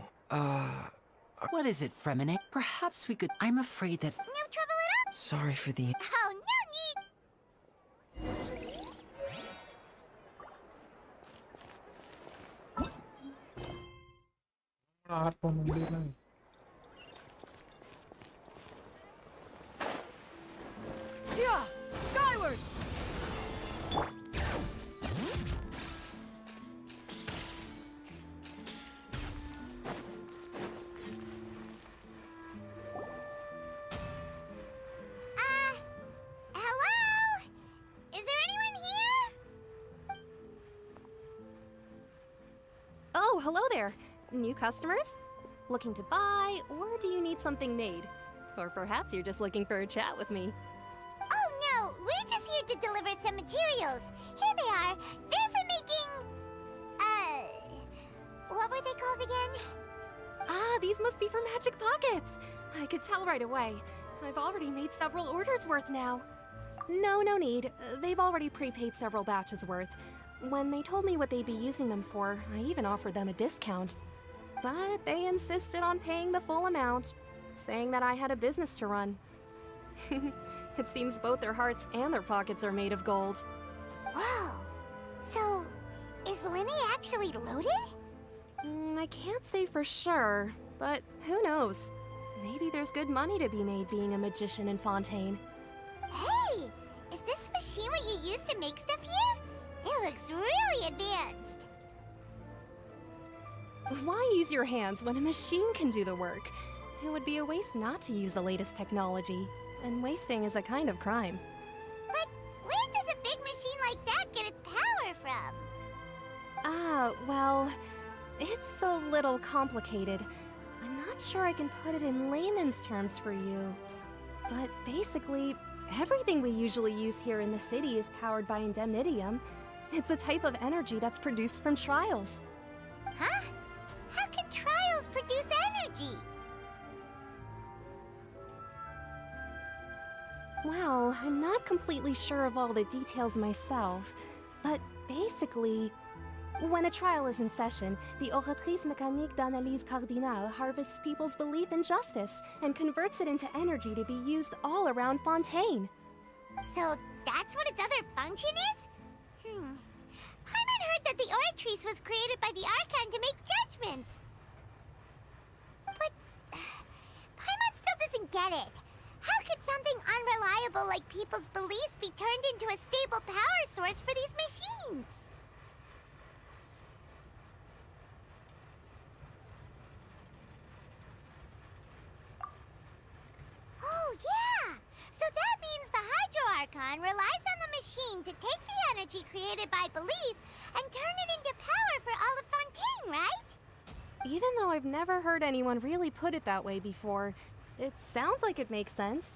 What is it, Fremine? Perhaps we could... I'm afraid that... No trouble at all? sorry for the... Oh, no need! Archon முடியல. Yeah! Skyward! Hello? Is there anyone here? Oh, hello there. New customers? Looking to buy, or do you need something made? Or perhaps you're just looking for a chat with me. Oh no, we're just here to deliver some materials. Here they are. They're for making... what were they called again? Ah, these must be for Magic Pockets. I could tell right away. I've already made several orders worth now. No need. They've already prepaid several batches worth. When they told me what they'd be using them for, I even offered them a discount. But they insisted on paying the full amount, saying that I had a business to run. It seems both their hearts and their pockets are made of gold. Whoa. So, is Linny actually loaded? I can't say for sure, but who knows? Maybe there's good money to be made being a magician in Fontaine. Hey! Is this machine what you use to make stuff here? It looks really advanced. Why use your hands when a machine can do the work? It would be a waste not to use the latest technology, and wasting is a kind of crime. But where does a big machine like that get its power from? Well, it's a little complicated. I'm not sure I can put it in layman's terms for you. But basically, everything we usually use here in the city is powered by indemnitium. It's a type of energy that's produced from trials. Huh? How can trials produce energy? Well, I'm not completely sure of all the details myself, but basically, when a trial is in session, the Oratrice Mécanique d'Analyse Cardinale harvests people's belief in justice and converts it into energy to be used all around Fontaine. So that's what its other function is? Paimon heard that the Oratrice was created by the Archon to make judgments. But Paimon still doesn't get it. How could something unreliable like people's beliefs be turned into a stable power source for these machines? Oh, yeah! So that means the Hydro Archon relies on the machine to take the energy created by belief and turn it into power for all of Fontaine, right? Even though I've never heard anyone really put it that way before, it sounds like it makes sense.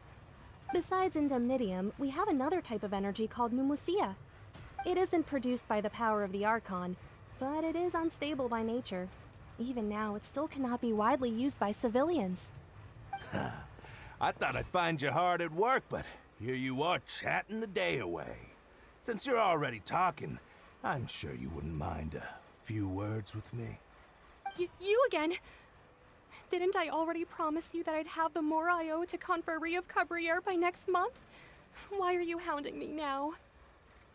Besides indemnitium, we have another type of energy called pneumosia. It isn't produced by the power of the Archon, but it is unstable by nature. Even now, it still cannot be widely used by civilians. I thought I'd find you hard at work, but here you are chatting the day away. Since you're already talking, I'm sure you wouldn't mind a few words with me. You again? Didn't I already promise you that I'd have the more I owe to Confrérie of Cabriere by next month? Why are you hounding me now?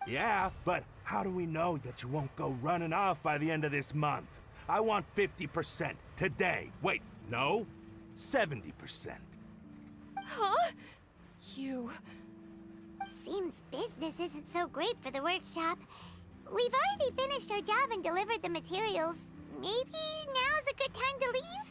Yeah, but how do we know that you won't go running off by the end of this month? I want 50% today. Wait, no, 70%. Huh? You... Seems business isn't so great for the workshop. We've already finished our job and delivered the materials. Maybe now's a good time to leave?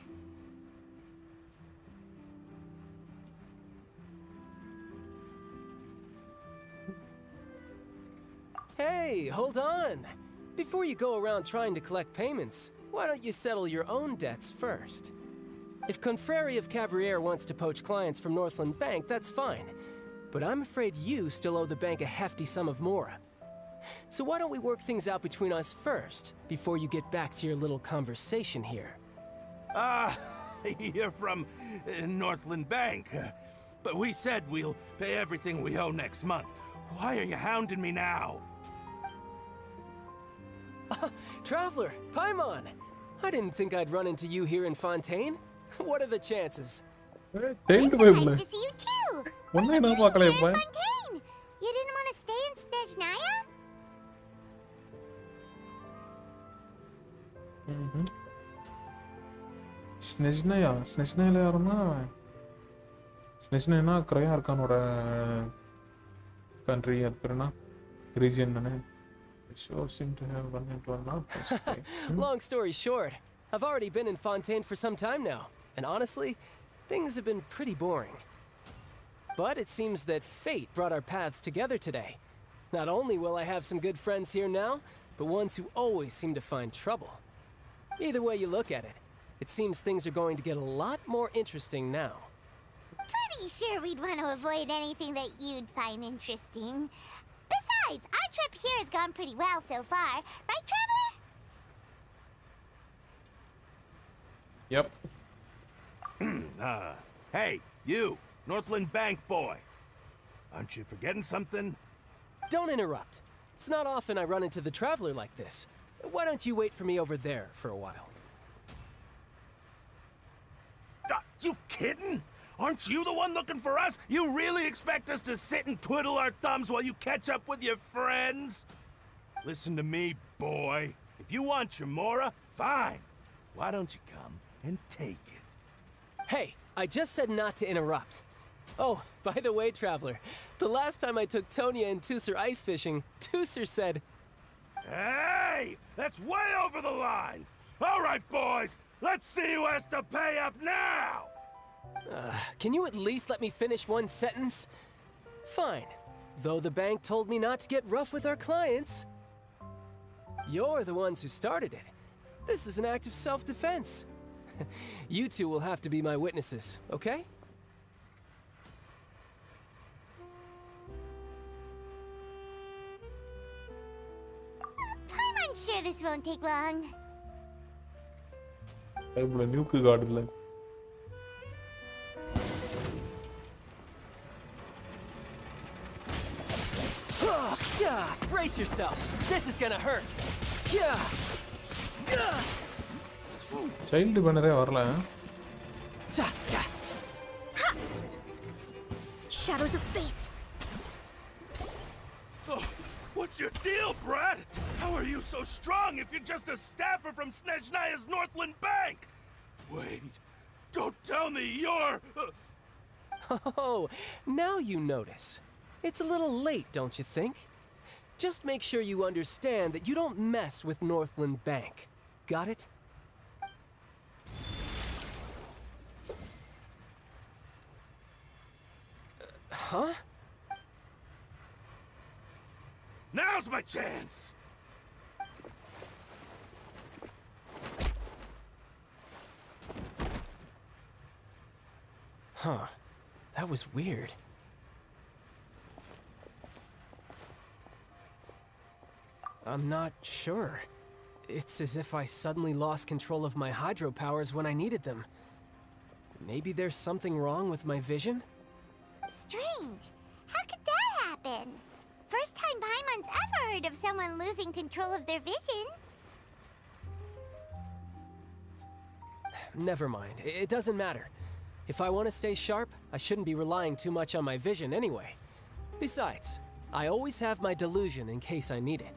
Hey, hold on. Before you go around trying to collect payments, why don't you settle your own debts first? If Confrérie of Cabriere wants to poach clients from Northland Bank, that's fine. But I'm afraid you still owe the bank a hefty sum of mora. So why don't we work things out between us first, before you get back to your little conversation here? You're from Northland Bank. But we said we'll pay everything we owe next month. Why are you hounding me now? Traveler, Paimon! I didn't think I'd run into you here in Fontaine. What are the chances? Child Bible. Nice to see you too. One What are night you now, doing here in Bakale, Fontaine? You didn't want to stay in Snezhnaya? Snezhnaya யாருன்னா Snezhnaya கிரையா இருக்கானோட country அது பேர் என்ன region தானே. Sure seem to have run into a lot. Long story short, I've already been in Fontaine for some time now, and honestly, things have been pretty boring. But it seems that fate brought our paths together today. Not only will I have some good friends here now, but ones who always seem to find trouble. Either way you look at it, it seems things are going to get a lot more interesting now. Pretty sure we'd want to avoid anything that you'd find interesting. Besides, our trip here has gone pretty well so far. Right, Traveler? Yep. Hey, you, Northland Bank boy. Aren't you forgetting something? Don't interrupt. It's not often I run into the Traveler like this. Why don't you wait for me over there for a while? You kidding? Aren't you the one looking for us? You really expect us to sit and twiddle our thumbs while you catch up with your friends? Listen to me, boy. If you want your mora, fine. Why don't you come and take it? Hey, I just said not to interrupt. Oh, by the way, Traveler, the last time I took Tonya and Tusser ice fishing, Tusser said... Hey! That's way over the line! All right, boys, let's see who has to pay up now! Can you at least let me finish one sentence? Fine. Though the bank told me not to get rough with our clients. You're the ones who started it. This is an act of self-defense. You two will have to be my witnesses, okay? I'm sure this won't take long. Bible nuke god இல்ல. Brace yourself. This is gonna hurt. Child banner வரல. Shadows of fate. What's your deal, Brad? How are you so strong if you're just a staffer from Snezhnaya's Northland Bank? Wait, don't tell me you're... Oh, now you notice. It's a little late, don't you think? Just make sure you understand that you don't mess with Northland Bank. Got it? Huh? Now's my chance! Huh. That was weird. I'm not sure. It's as if I suddenly lost control of my hydro powers when I needed them. Maybe there's something wrong with my vision? Strange. How could that happen? First time Paimon's ever heard of someone losing control of their vision. Never mind. It doesn't matter. If I want to stay sharp, I shouldn't be relying too much on my vision anyway. Besides, I always have my delusion in case I need it.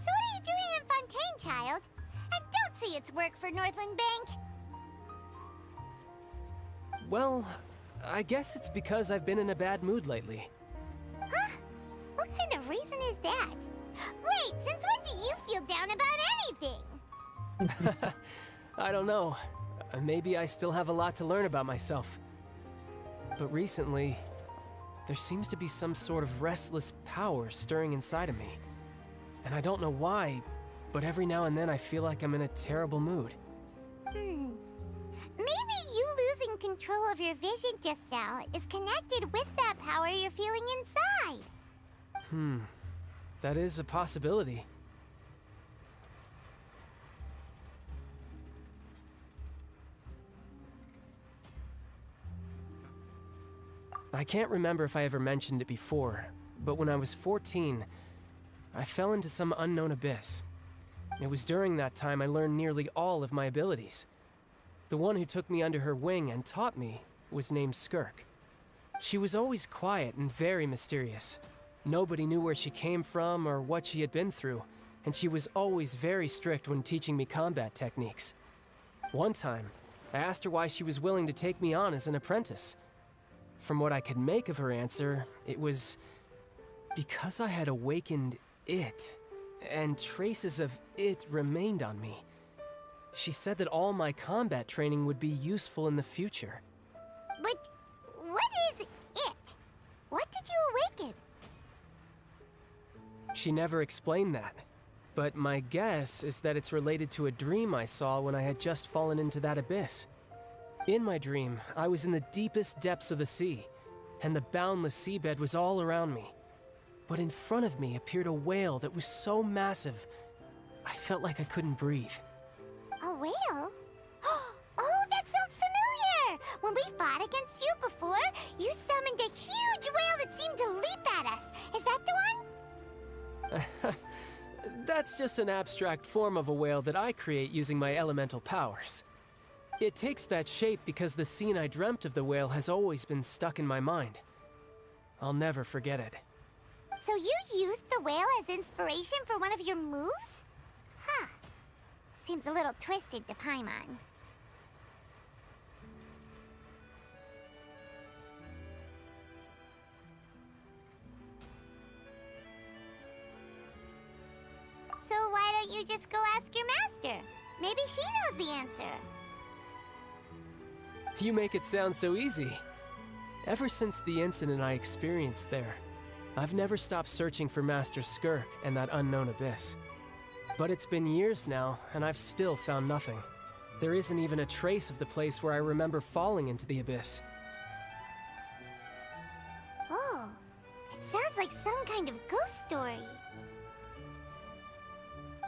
So what are you doing in Fontaine, child? And don't say it's work for Northland Bank. Well, I guess it's because I've been in a bad mood lately. Huh? What kind of reason is that? Wait, since when do you feel down about anything? I don't know. Maybe I still have a lot to learn about myself. But recently, there seems to be some sort of restless power stirring inside of me. And I don't know why, but every now and then I feel like I'm in a terrible mood. Maybe you losing control of your vision just now is connected with that power you're feeling inside. That is a possibility. I can't remember if I ever mentioned it before, but when I was 14, I fell into some unknown abyss. It was during that time I learned nearly all of my abilities. The one who took me under her wing and taught me was named Skirk. She was always quiet and very mysterious. Nobody knew where she came from or what she had been through, and she was always very strict when teaching me combat techniques. One time, I asked her why she was willing to take me on as an apprentice. From what I could make of her answer, it was because I had awakened it, and traces of it remained on me. She said that all my combat training would be useful in the future. But what is it? What did you awaken? She never explained that, but my guess is that it's related to a dream I saw when I had just fallen into that abyss. In my dream, I was in the deepest depths of the sea, and the boundless seabed was all around me. But in front of me appeared a whale that was so massive, I felt like I couldn't breathe. A whale? Oh, that sounds familiar! When we fought against you before, you summoned a huge whale that seemed to leap at us. Is that the one? That's just an abstract form of a whale that I create using my elemental powers. It takes that shape because the scene I dreamt of the whale has always been stuck in my mind. I'll never forget it. So you used the whale as inspiration for one of your moves? Huh. Seems a little twisted to Paimon. So why don't you just go ask your master? Maybe she knows the answer. You make it sound so easy. Ever since the incident I experienced there, I've never stopped searching for Master Skirk and that unknown abyss. But it's been years now, and I've still found nothing. There isn't even a trace of the place where I remember falling into the abyss. Oh, it sounds like some kind of ghost story.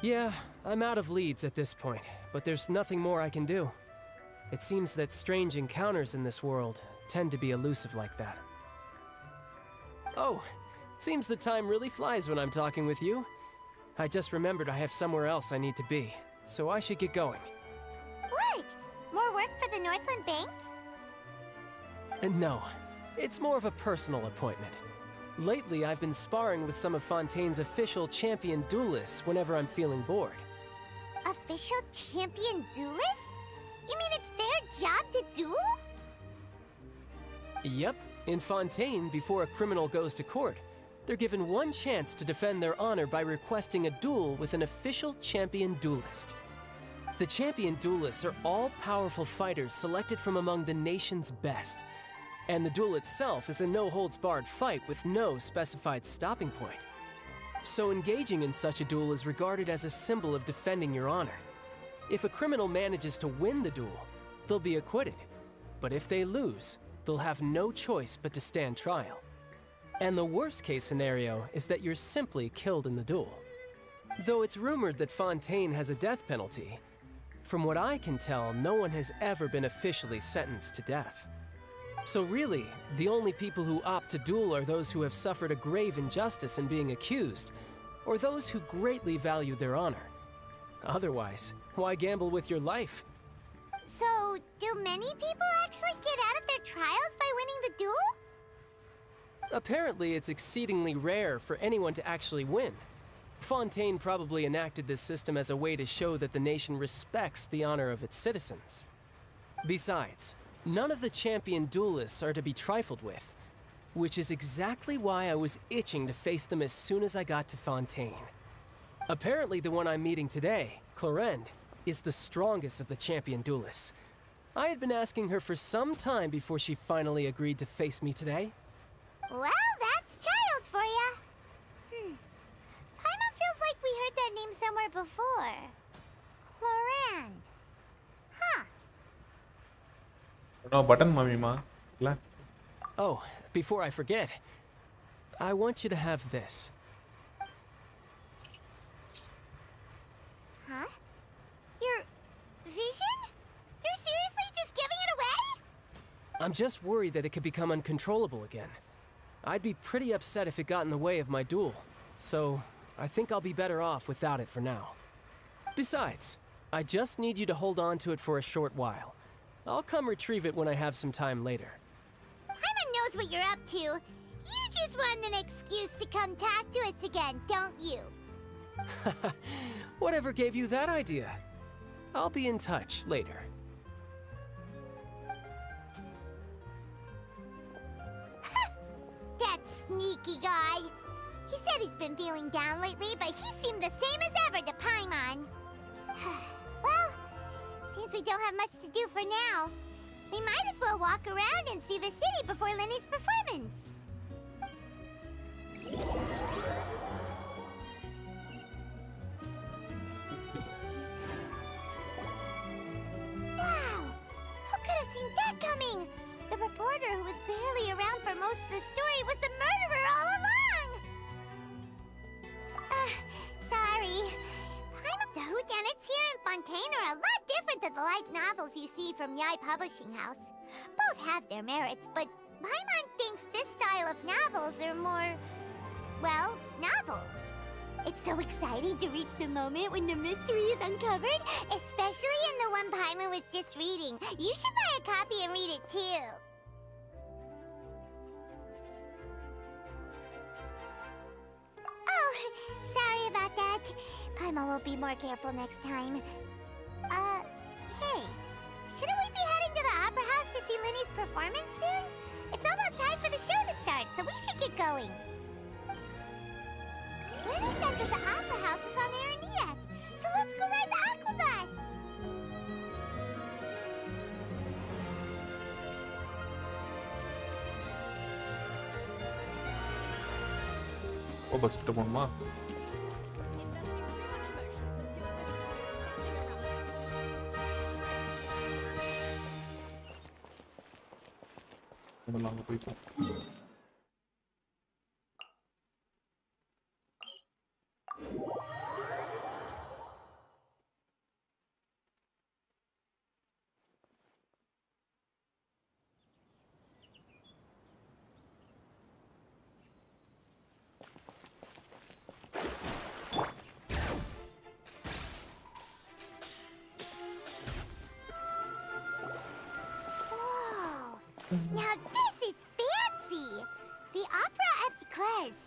Yeah, I'm out of leads at this point, but there's nothing more I can do. It seems that strange encounters in this world tend to be elusive like that. Oh, seems the time really flies when I'm talking with you. I just remembered I have somewhere else I need to be, so I should get going. What? More work for the Northland Bank? And no, it's more of a personal appointment. Lately, I've been sparring with some of Fontaine's official champion duelists whenever I'm feeling bored. Official champion duelists? You mean it's their job to duel? Yep, in Fontaine, before a criminal goes to court, they're given one chance to defend their honor by requesting a duel with an official champion duelist. The champion duelists are all-powerful fighters selected from among the nation's best, and the duel itself is a no-holds-barred fight with no specified stopping point. So engaging in such a duel is regarded as a symbol of defending your honor. If a criminal manages to win the duel, they'll be acquitted, but if they lose, they'll have no choice but to stand trial. And the worst-case scenario is that you're simply killed in the duel. Though it's rumored that Fontaine has a death penalty, from what I can tell, no one has ever been officially sentenced to death. So really, the only people who opt to duel are those who have suffered a grave injustice in being accused, or those who greatly value their honor. Otherwise, why gamble with your life? So, do many people actually get out of their trials by winning the duel? Apparently, it's exceedingly rare for anyone to actually win. Fontaine probably enacted this system as a way to show that the nation respects the honor of its citizens. Besides, None of the champion duelists are to be trifled with, which is exactly why I was itching to face them as soon as I got to Fontaine. Apparently the one I'm meeting today, Clorinde, is the strongest of the champion duelists. I had been asking her for some time before she finally agreed to face me today. Well, that's child for ya. Paimon feels like we heard that name somewhere before. Clorinde. Huh. No button, mommy ma. Oh, before I forget, I want you to have this. Huh? Your vision? You're seriously just giving it away? I'm just worried that it could become uncontrollable again. I'd be pretty upset if it got in the way of my duel, so I think I'll be better off without it for now. Besides, I just need you to hold on to it for a short while. I'll come retrieve it when I have some time later. Paimon knows what you're up to. You just want an excuse to come talk to us again, don't you? Whatever gave you that idea? I'll be in touch later. That sneaky guy. He said he's been feeling down lately, but he seemed the same as ever to Paimon. Well, seems we don't have much to do for now. We might as well walk around and see the city before Lenny's performance. Wow! Who could have seen that coming? The reporter who was barely around for most of the story was the murderer all along! Sorry. The whodunits here in Fontaine are a lot different than the light novels you see from Yai Publishing House. Both have their merits, but Paimon thinks this style of novels are more, well, novel. It's so exciting to reach the moment when the mystery is uncovered, especially in the one Paimon was just reading. You should buy a copy and read it too. Oh, sorry about that. Paimon will be more careful next time. Hey, shouldn't we be heading to the Opera House to see Lenny's performance soon? It's almost time for the show to start, so we should get going. Lenny said that the Opera House is on Aranias, so let's go ride the Aquabus! Oh, bus kitta ponuma. Long people. Now this is fancy! The Opera at Eclairs.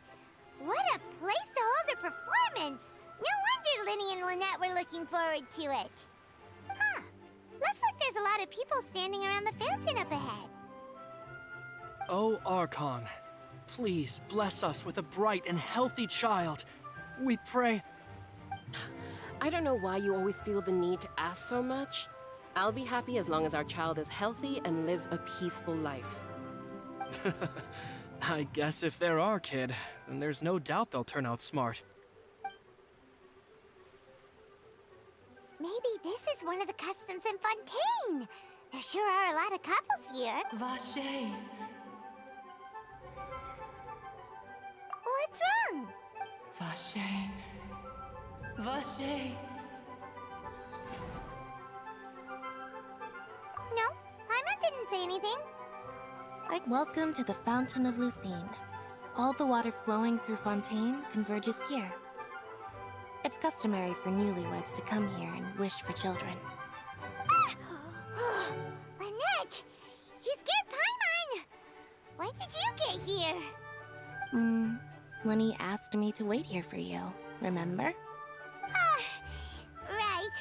What a place to hold a performance! No wonder Lenny and Lynette were looking forward to it. Huh. Looks like there's a lot of people standing around the fountain up ahead. Oh, Archon, please bless us with a bright and healthy child. We pray. I don't know why you always feel the need to ask so much. I'll be happy as long as our child is healthy and lives a peaceful life. I guess if they're our kid, then there's no doubt they'll turn out smart. Maybe this is one of the customs in Fontaine. There sure are a lot of couples here. Vache. What's wrong? Vache. Vache. No, Paimon didn't say anything. Welcome to the Fountain of Lucine. All the water flowing through Fontaine converges here. It's customary for newlyweds to come here and wish for children. Lynette! You scared Paimon! When did you get here? Lenny asked me to wait here for you, remember? Right.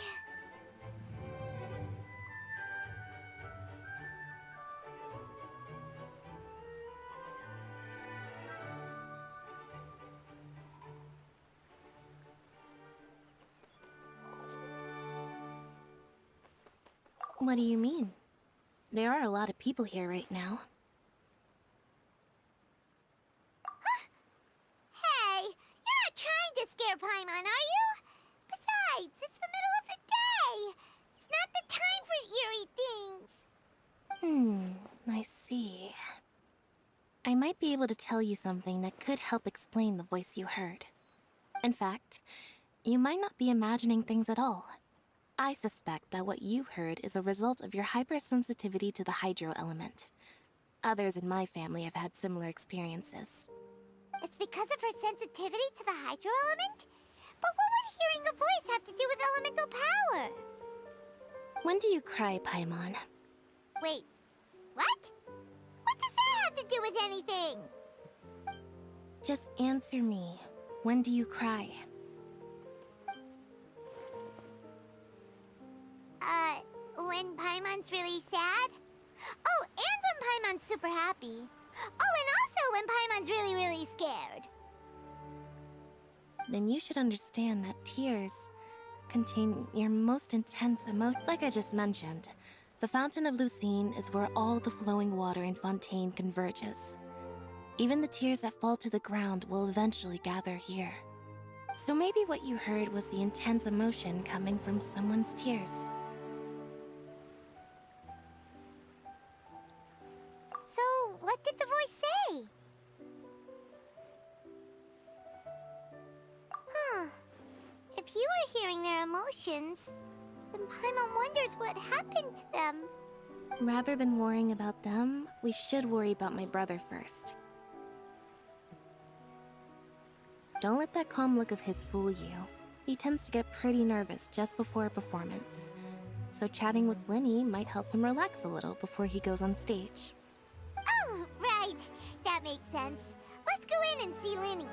What do you mean? There are a lot of people here right now. Hey, you're not trying to scare Paimon, are you? Besides, it's the middle of the day. It's not the time for eerie things. I see. I might be able to tell you something that could help explain the voice you heard. In fact, you might not be imagining things at all. I suspect that what you heard is a result of your hypersensitivity to the hydro element. Others in my family have had similar experiences. It's because of her sensitivity to the hydro element? But what would hearing a voice have to do with elemental power? When do you cry, Paimon? Wait, what? What does that have to do with anything? Just answer me. When do you cry? When Paimon's really sad? Oh, and when Paimon's super happy. Oh, and also when Paimon's really scared. Then you should understand that tears contain your most intense emotion. Like I just mentioned, the Fountain of Lucine is where all the flowing water in Fontaine converges. Even the tears that fall to the ground will eventually gather here. So maybe what you heard was the intense emotion coming from someone's tears. So, what did the voice say? Huh. If you were hearing their emotions, then Paimon wonders what happened to them. Rather than worrying about them, we should worry about my brother first. Don't let that calm look of his fool you. He tends to get pretty nervous just before a performance. So chatting with Linny might help him relax a little before he goes on stage. Oh, right. That makes sense. Let's go in and see Linny.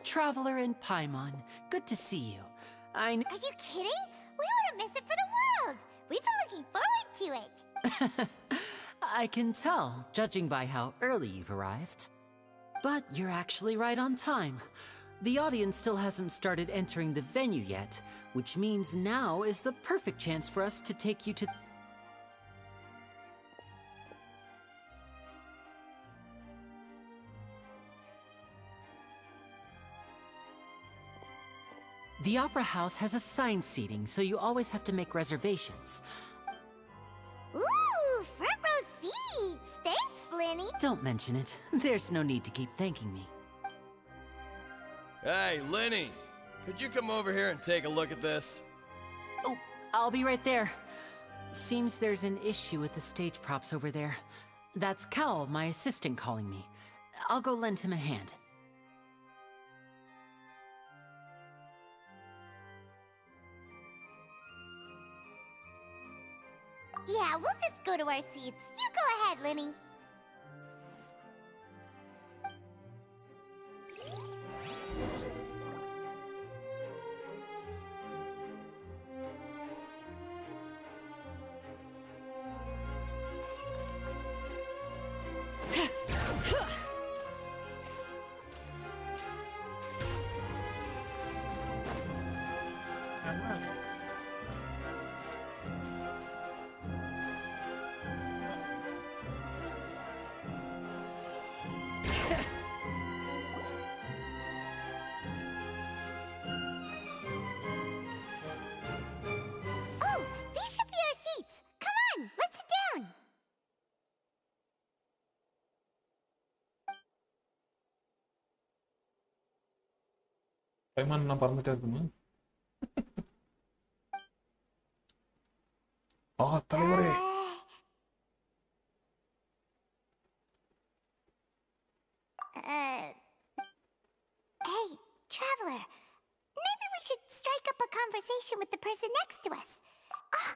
Traveler and Paimon, good to see you. Are you kidding? We wouldn't miss it for the world. We've been looking forward to it. I can tell, judging by how early you've arrived. But you're actually right on time. The audience still hasn't started entering the venue yet, which means now is the perfect chance for us to take you to... The Opera House has assigned seating, so you always have to make reservations. Ooh, front row seats! Thanks, Linny! Don't mention it. There's no need to keep thanking me. Hey, Linny! Could you come over here and take a look at this? Oh, I'll be right there. Seems there's an issue with the stage props over there. That's Cal, my assistant, calling me. I'll go lend him a hand. Yeah, we'll just go to our seats. You go ahead, Linny. Oh, these should be our seats. Come on, let's sit down. Paimon நான் பறந்துட்டே இருக்குமா? தலைவரே. Hey, Traveler. Maybe we should strike up a conversation with the person next to us. Oh,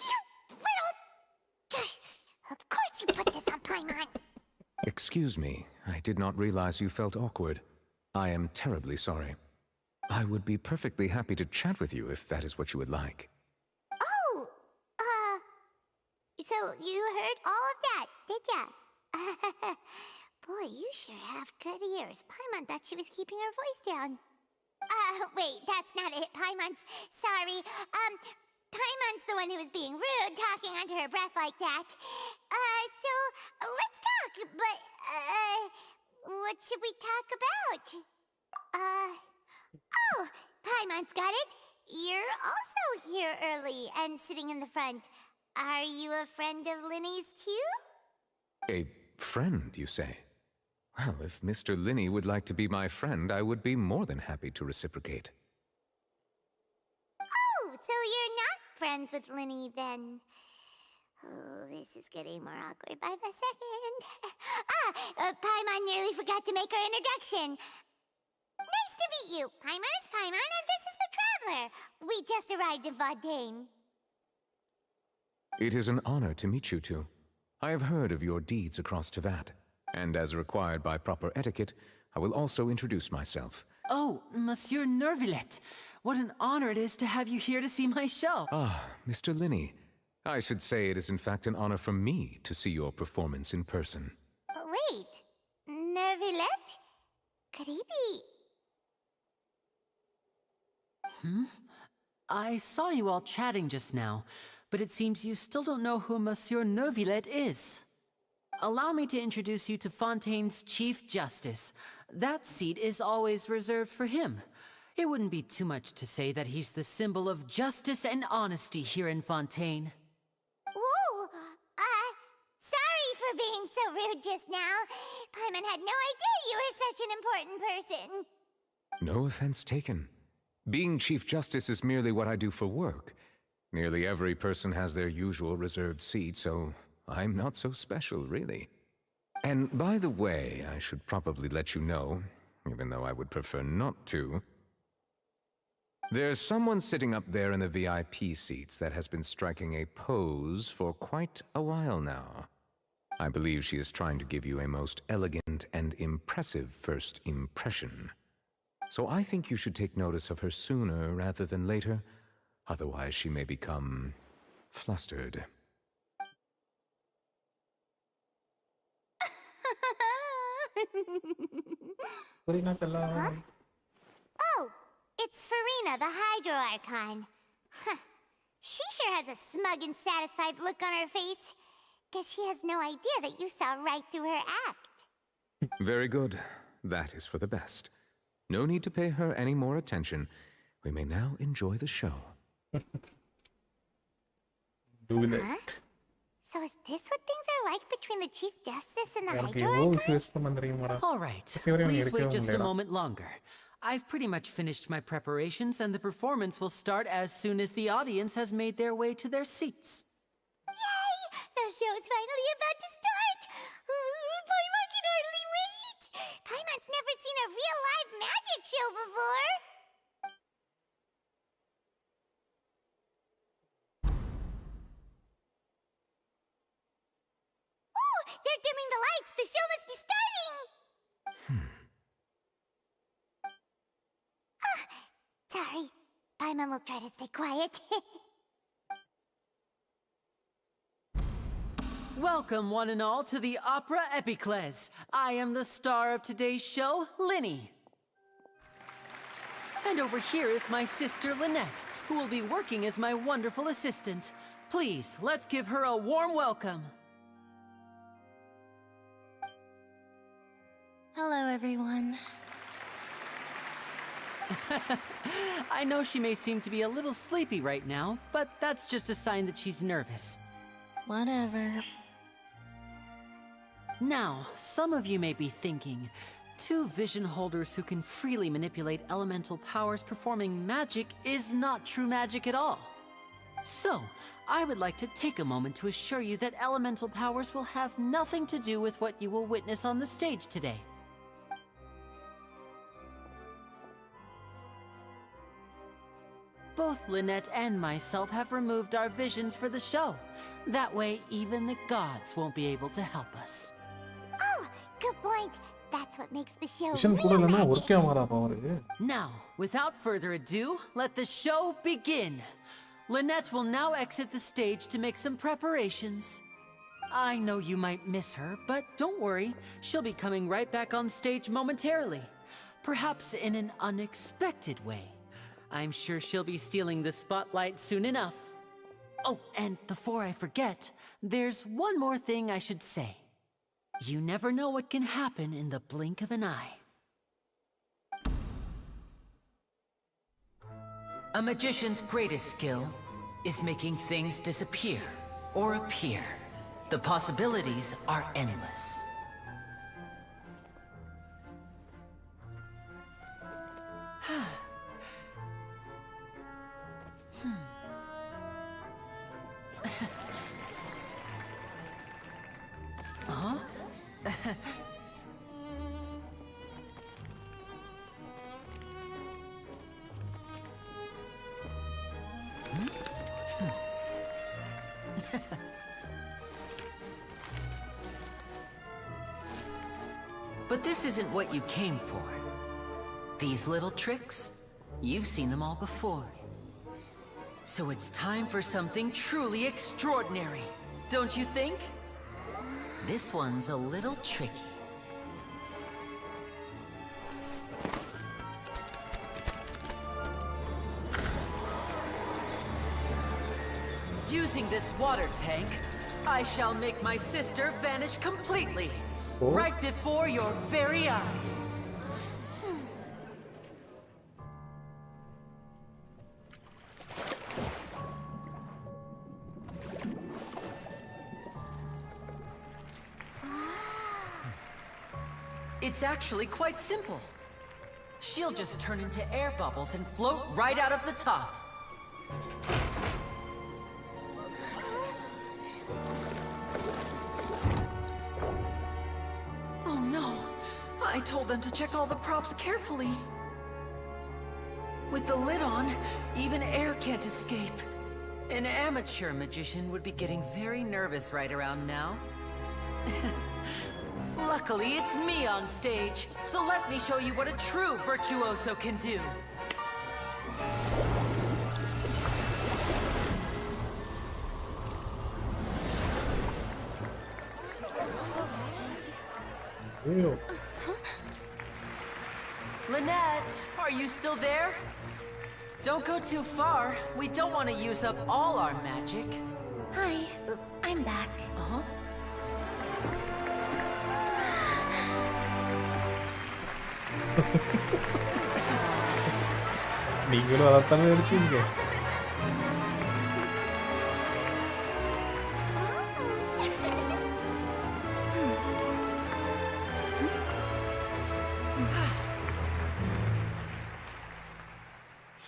you little... Of course you put this on Paimon. Excuse me. I did not realize you felt awkward. I am terribly sorry. I would be perfectly happy to chat with you if that is what you would like. Oh, so you heard all of that, did ya? Boy, you sure have good ears. Paimon thought she was keeping her voice down. Wait, that's not it. Paimon's... Sorry. Paimon's the one who was being rude, talking under her breath like that. So, let's talk, but, what should we talk about? Oh, Paimon's got it. You're also here early and sitting in the front. Are you a friend of Linny's, too? A friend, you say? Well, if Mr. Linney would like to be my friend, I would be more than happy to reciprocate. Oh, so you're not friends with Linny, then? Oh, this is getting more awkward by the second. Paimon nearly forgot to make her introduction. Nice to meet you. Paimon is Paimon, and this is the Traveler. We just arrived in Fontaine. It is an honor to meet you two. I have heard of your deeds across Tevat, and as required by proper etiquette, I will also introduce myself. Oh, Monsieur Nervillet. What an honor it is to have you here to see my show. Ah, Mr. Linney. I should say it is in fact an honor for me to see your performance in person. Wait, Nervillet? Could he be... I saw you all chatting just now, but it seems you still don't know who Monsieur Nervillet is. Allow me to introduce you to Fontaine's Chief Justice. That seat is always reserved for him. It wouldn't be too much to say that he's the symbol of justice and honesty here in Fontaine. Whoa! Sorry for being so rude just now. Paimon had no idea you were such an important person. No offense taken. Being Chief Justice is merely what I do for work. Nearly every person has their usual reserved seat, so I'm not so special, really. And by the way, I should probably let you know, even though I would prefer not to, there's someone sitting up there in the VIP seats that has been striking a pose for quite a while now. I believe she is trying to give you a most elegant and impressive first impression. So I think you should take notice of her sooner rather than later, otherwise she may become flustered. Huh? Oh, it's Farina, the Hydro Archon. Huh. She sure has a smug and satisfied look on her face. Guess she has no idea that you saw right through her act. Very good. That is for the best. No need to pay her any more attention. We may now enjoy the show. Do it. Huh? So is this what things are like between the Chief Justice and the எனக்கு Hydro எவ்வளவு Archon? Use பண்ண தெரியுமாடா? All right, சரி, வரையும் please இருக்கவே wait just a முடியலடா. moment longer. I've pretty much finished my preparations, and the performance will start as soon as the audience has made their way to their seats. Yay! The show's finally about to start! Paimon can hardly wait! Paimon's never seen a real live magic show before! Oh! They're dimming the lights! The show must be starting! Sorry. Paimon will try to stay quiet. Welcome, one and all, to the Opera Epiclese. I am the star of today's show, Linny. And over here is my sister, Lynette, who will be working as my wonderful assistant. Please, let's give her a warm welcome. Hello, everyone. I know she may seem to be a little sleepy right now, but that's just a sign that she's nervous. Whatever. Now, some of you may be thinking, two vision holders who can freely manipulate elemental powers performing magic is not true magic at all. So, I would like to take a moment to assure you that elemental powers will have nothing to do with what you will witness on the stage today. Both Lynette and myself have removed our visions for the show. That way, even the gods won't be able to help us. Oh, good point. That's what makes the show Vision கூட real இல்லைன்னா magic. ஒர்க்கே ஆகாதா அவருக்கு? Now, without further ado, let the show begin. Lynette will now exit the stage to make some preparations. I know you might miss her, but don't worry. She'll be coming right back on stage momentarily. Perhaps in an unexpected way. I'm sure she'll be stealing the spotlight soon enough. Oh, and before I forget, there's one more thing I should say. You never know what can happen in the blink of an eye. A magician's greatest skill is making things disappear or appear. The possibilities are endless. Huh? But this isn't what you came for. These little tricks, you've seen them all before. So it's time for something truly extraordinary, don't you think? This one's a little tricky. Using this water tank, I shall make my sister vanish completely. Right before your very eyes. It's actually quite simple. She'll just turn into air bubbles and float right out of the top. Oh no! I told them to check all the props carefully. With the lid on, even air can't escape. An amateur magician would be getting very nervous right around now. Luckily, it's me on stage, so let me show you what a true virtuoso can do. Ew. Lynette, are you still there? Don't go too far. We don't want to use up all our magic. Hi, I'm back. Uh-huh. நீங்களும் அதைத்தானே நினைச்சீங்க.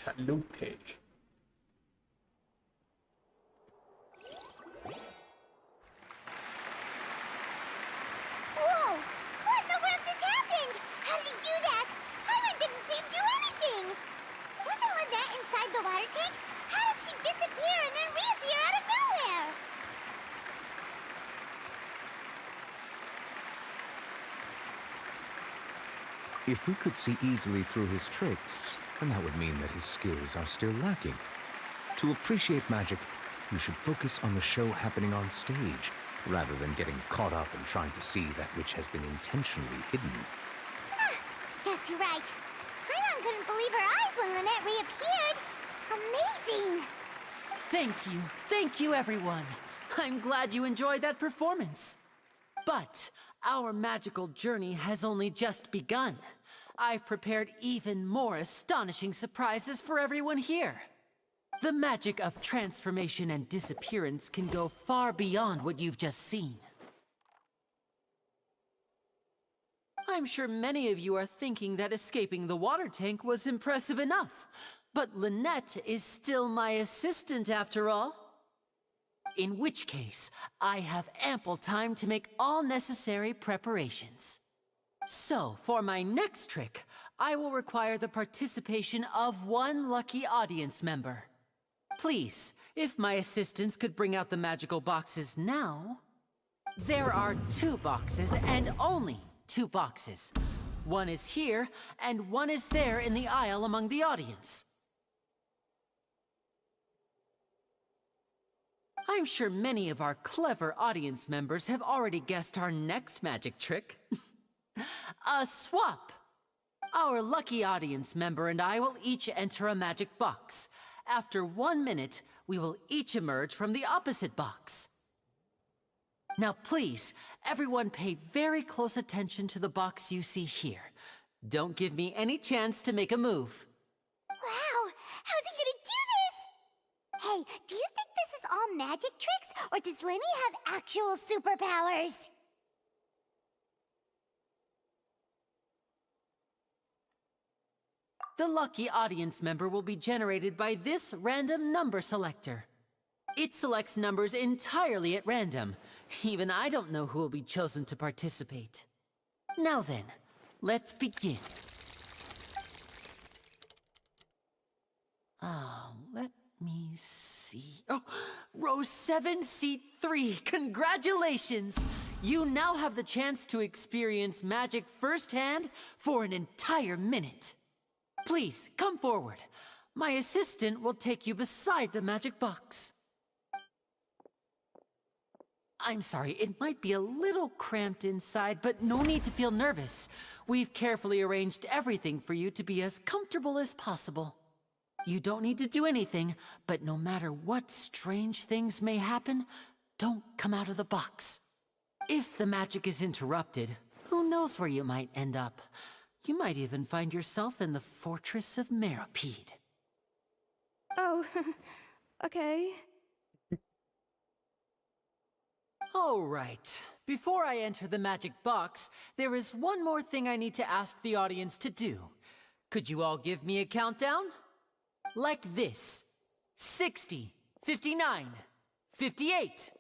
Salute. Whoa! What in the world just happened? How did he do that? Paimon didn't see him do anything. Wasn't Lynette inside the water tank? How did she disappear and then reappear out of nowhere? If we could see easily through his tricks, then that would mean that his skills are still lacking. To appreciate magic, you should focus on the show happening on stage, rather than getting caught up in trying to see that which has been intentionally hidden. Guess you're right. Paimon couldn't believe her eyes when Lynette reappeared. Amazing! Thank you everyone. I'm glad you enjoyed that performance. But our magical journey has only just begun. I've prepared even more astonishing surprises for everyone here. The magic of transformation and disappearance can go far beyond what you've just seen. I'm sure many of you are thinking that escaping the water tank was impressive enough. But Lynette is still my assistant after all. In which case, I have ample time to make all necessary preparations. So, for my next trick, I will require the participation of one lucky audience member. Please, if my assistants could bring out the magical boxes now. There are 2 boxes, and only 2 boxes. One is here, and one is there in the aisle among the audience. I'm sure many of our clever audience members have already guessed our next magic trick. A swap! Our lucky audience member and I will each enter a magic box. After 1 minute, we will each emerge from the opposite box. Now please, everyone pay very close attention to the box you see here. Don't give me any chance to make a move. Wow! How's he gonna do this? Hey, do you think this is all magic tricks, or does Lenny have actual superpowers? The lucky audience member will be generated by this random number selector. It selects numbers entirely at random. Even I don't know who will be chosen to participate. Now then, let's begin. Let me see. Oh, row 7, seat 3. Congratulations! You now have the chance to experience magic firsthand for an entire minute. Please, come forward. My assistant will take you beside the magic box. I'm sorry, it might be a little cramped inside, but no need to feel nervous. We've carefully arranged everything for you to be as comfortable as possible. You don't need to do anything, but no matter what strange things may happen, don't come out of the box. If the magic is interrupted, who knows where you might end up? You might even find yourself in the Fortress of Meropide. Oh, okay. All right. Before I enter the magic box, there is one more thing I need to ask the audience to do. Could you all give me a countdown? Like this. 60, 59, 58.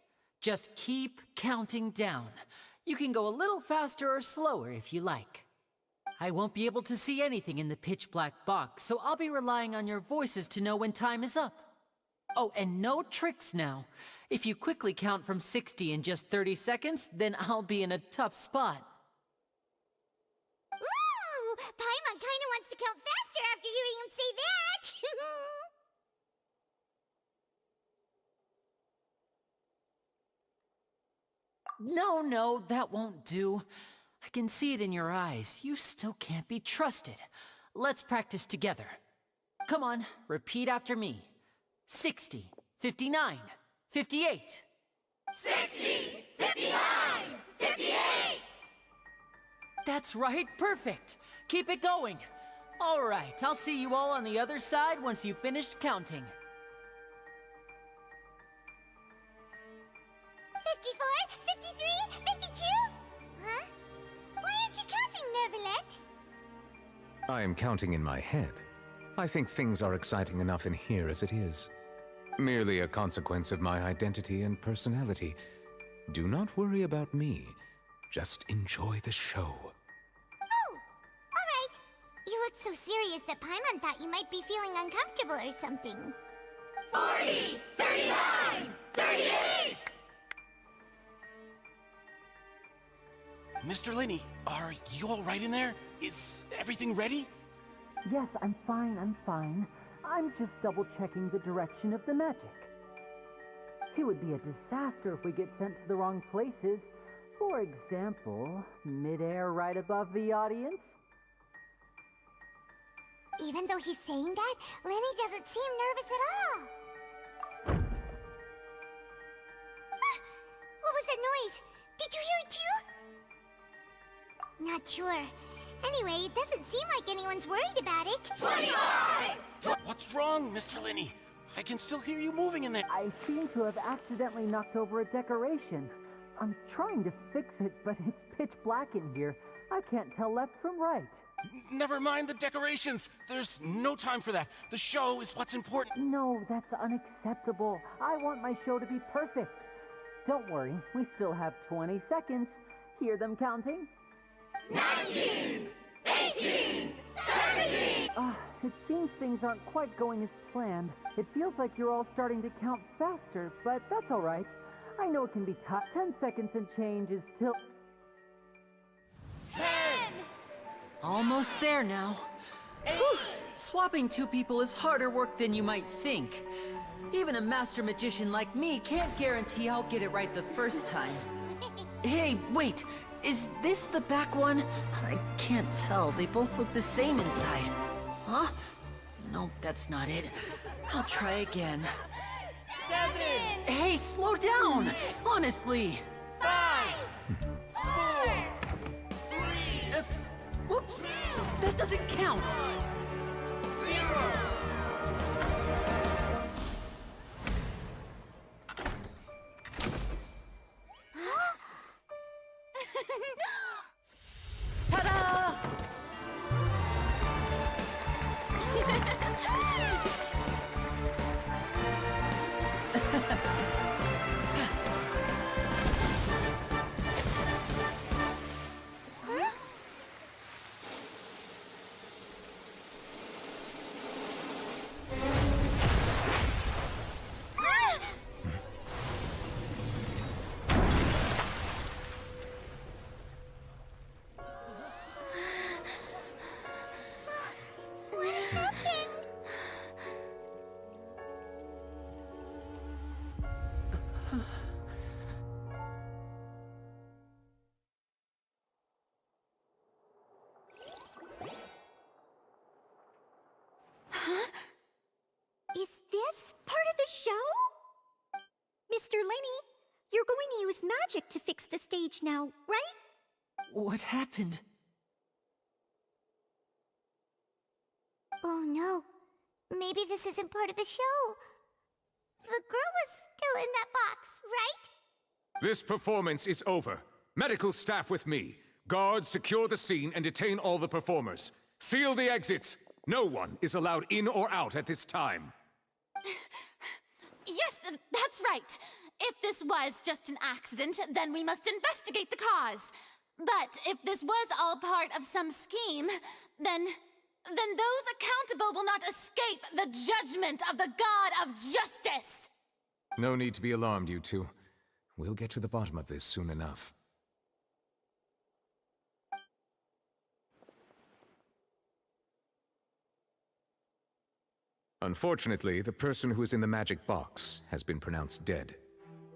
Just keep counting down. You can go a little faster or slower if you like. I won't be able to see anything in the pitch black box, so I'll be relying on your voices to know when time is up. Oh, and no tricks now. If you quickly count from 60 in just 30 seconds, then I'll be in a tough spot. Ooh! Paimon kinda wants to count faster after hearing him say that! No, that won't do. I can see it in your eyes. You still can't be trusted. Let's practice together. Come on, repeat after me. 60, 59, 58. 60, 59, 58! That's right, perfect. Keep it going. All right, I'll see you all on the other side once you've finished counting. 54, 53, 52? Huh? Why aren't you counting, Neuvillette? I am counting in my head. I think things are exciting enough in here as it is. Merely a consequence of my identity and personality. Do not worry about me. Just enjoy the show. Oh, all right. You look so serious that Paimon thought you might be feeling uncomfortable or something. 40, 39, 38! Mr. Linney, are you all right in there? Is everything ready? Yes, I'm fine. I'm just double-checking the direction of the magic. It would be a disaster if we get sent to the wrong places. For example, mid-air right above the audience. Even though he's saying that, Lenny doesn't seem nervous at all. What was that noise? Did you hear it too? Not sure. Anyway, it doesn't seem like anyone's worried about it. 25! What's wrong, Mr. Linney? I can still hear you moving in there. I seem to have accidentally knocked over a decoration. I'm trying to fix it, but it's pitch black in here. I can't tell left from right. Never mind the decorations. There's no time for that. The show is what's important. No, that's unacceptable. I want my show to be perfect. Don't worry, we still have 20 seconds. Hear them counting? 19, 18, 17! It seems things aren't quite going as planned. It feels like you're all starting to count faster, but that's all right. I know it can be tough. 10 seconds and change is still... 10! Almost there now. Whew. Swapping two people is harder work than you might think. Even a master magician like me can't guarantee I'll get it right the first time. Hey, wait! Is this the back one? I can't tell. They both look the same inside. Huh? Nope, that's not it. I'll try again. 7! Hey, slow down! Honestly! 5! 4! 3! Whoops! That doesn't count! 0! Ta-da! What happened? Huh? Is this part of the show? Mr. Lenny, you're going to use magic to fix the stage now, right? What happened? Oh no. Maybe this isn't part of the show. The girl was still in that box, right? This performance is over. Medical staff with me. Guards, secure the scene and detain all the performers. Seal the exits. No one is allowed in or out at this time. Yes, that's right. If this was just an accident, then we must investigate the cause. But if this was all part of some scheme, then those accountable will not escape the judgment of the God of Justice! No need to be alarmed, you two. We'll get to the bottom of this soon enough. Unfortunately, the person who is in the magic box has been pronounced dead.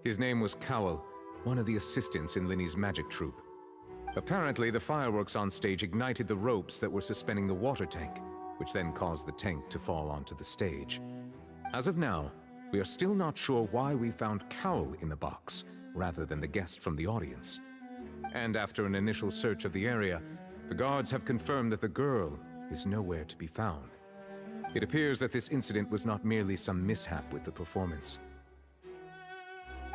His name was Cowell, one of the assistants in Linny's magic troupe. Apparently, the fireworks on stage ignited the ropes that were suspending the water tank, which then caused the tank to fall onto the stage. As of now, we are still not sure why we found Cowell in the box, rather than the guest from the audience. And after an initial search of the area, the guards have confirmed that the girl is nowhere to be found. It appears that this incident was not merely some mishap with the performance.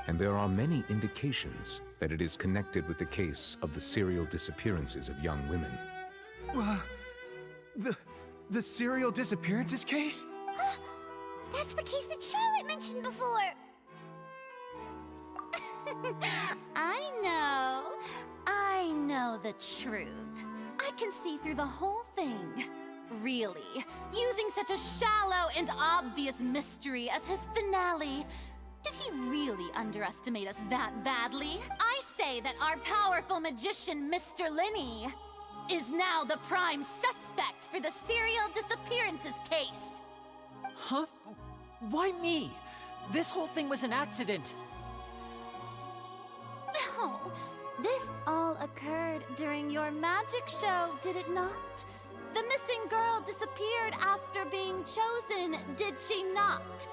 And there are many indications that it is connected with the case of the serial disappearances of young women. The serial disappearances case? That's the case that Charlotte mentioned before! I know the truth. I can see through the whole thing. Really, using such a shallow and obvious mystery as his finale. Did he really underestimate us that badly? I say that our powerful magician, Mr. Lenny, is now the prime suspect for the serial disappearances case. Huh? Why me? This whole thing was an accident. No, this all occurred during your magic show, did it not? The missing girl disappeared after being chosen, did she not?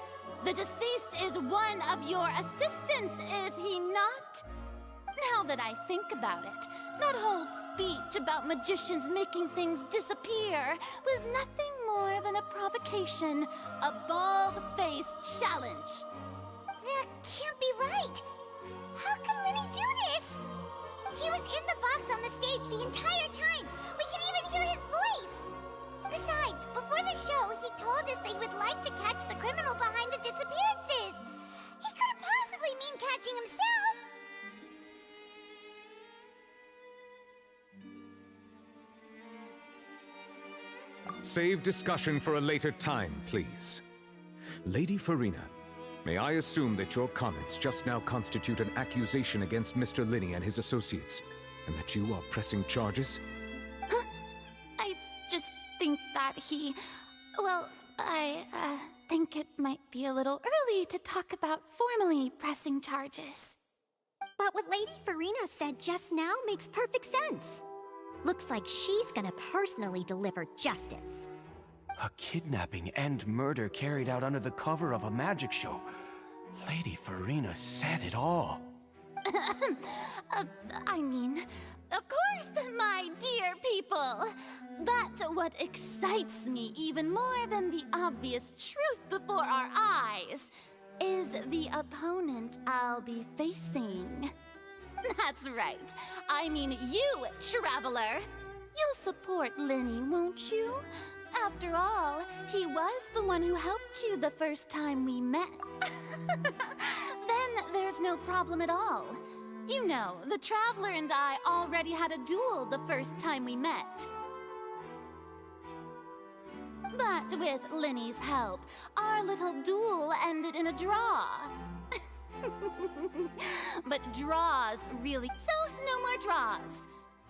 The deceased is one of your assistants, is he not? Now that I think about it, that whole speech about magicians making things disappear was nothing more than a provocation, a bald-faced challenge. That can't be right! How can Lenny do this? He was in the box on the stage the entire time! We can even hear his voice! once, before the show, he told us that he would like to catch the criminal behind the disappearances. He couldn't possibly mean catching himself. Save discussion for a later time, please. Lady Farina, may I assume that your comments just now constitute an accusation against Mr. Linney and his associates, and that you are pressing charges? I just think that he... Well, I think it might be a little early to talk about formally pressing charges. But what Lady Farina said just now makes perfect sense. Looks like she's gonna personally deliver justice. A kidnapping and murder carried out under the cover of a magic show. Lady Farina said it all. I mean, of course, my dear people. But what excites me even more than the obvious truth before our eyes is the opponent I'll be facing. That's right. I mean you, Traveler. You'll support Linney, won't you? After all, he was the one who helped you the first time we met. Then there's no problem at all. You know, the Traveler and I already had a duel the first time we met. But with Linney's help, our little duel ended in a draw. But draws really... So, no more draws.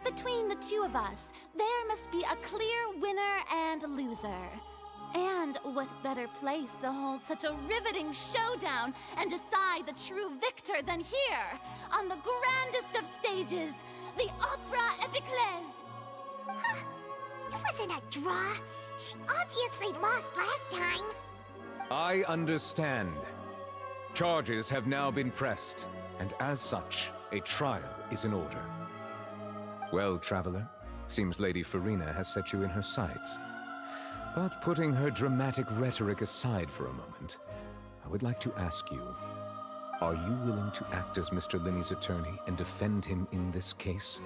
Between the two of us, there must be a clear winner and loser. And what better place to hold such a riveting showdown and decide the true victor than here, on the grandest of stages, the Opera Epiclese. Huh. It wasn't a draw. She obviously lost last time. I understand. Charges have now been pressed, and as such, a trial is in order. Well, Traveler, seems Lady Farina has set you in her sights. But putting her dramatic rhetoric aside for a moment, I would like to ask you, are you willing to act as Mr. Linney's attorney and defend him in this case?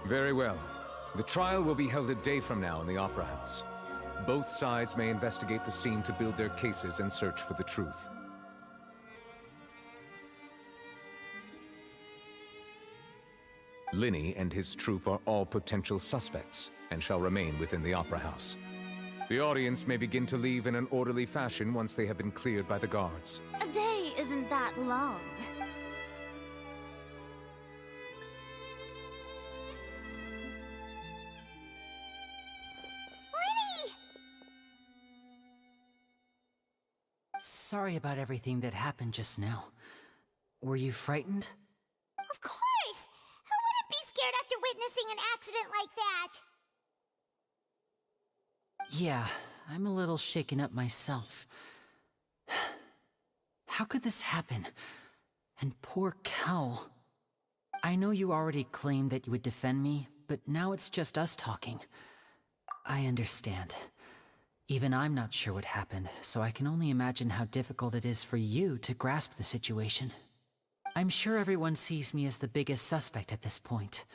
Very well. The trial will be held a day from now in the Opera House. Both sides may investigate the scene to build their cases and search for the truth. Linney and his troop are all potential suspects and shall remain within the Opera House. The audience may begin to leave in an orderly fashion once they have been cleared by the guards. A day isn't that long. Sorry about everything that happened just now. Were you frightened? Of course! Who wouldn't be scared after witnessing an accident like that? Yeah, I'm a little shaken up myself. How could this happen? And poor Cal. I know you already claimed that you would defend me, but now it's just us talking. I understand. Even I'm not sure what happened, so I can only imagine how difficult it is for you to grasp the situation. I'm sure everyone sees me as the biggest suspect at this point.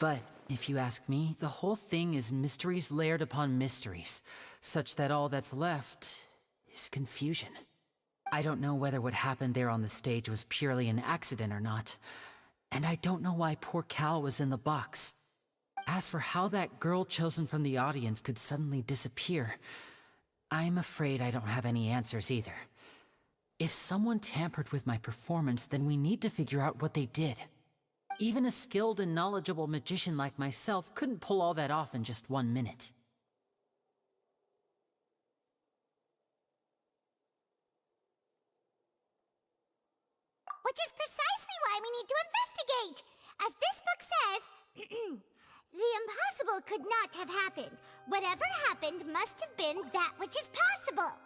But, if you ask me, the whole thing is mysteries layered upon mysteries, such that all that's left is confusion. I don't know whether what happened there on the stage was purely an accident or not, and I don't know why poor Cal was in the box. As for how that girl chosen from the audience could suddenly disappear, I'm afraid I don't have any answers either. If someone tampered with my performance, then we need to figure out what they did. Even a skilled and knowledgeable magician like myself couldn't pull all that off in just 1 minute. Which is precisely why we need to investigate! As this book says, the impossible could not have happened. Whatever happened must have been that which is possible.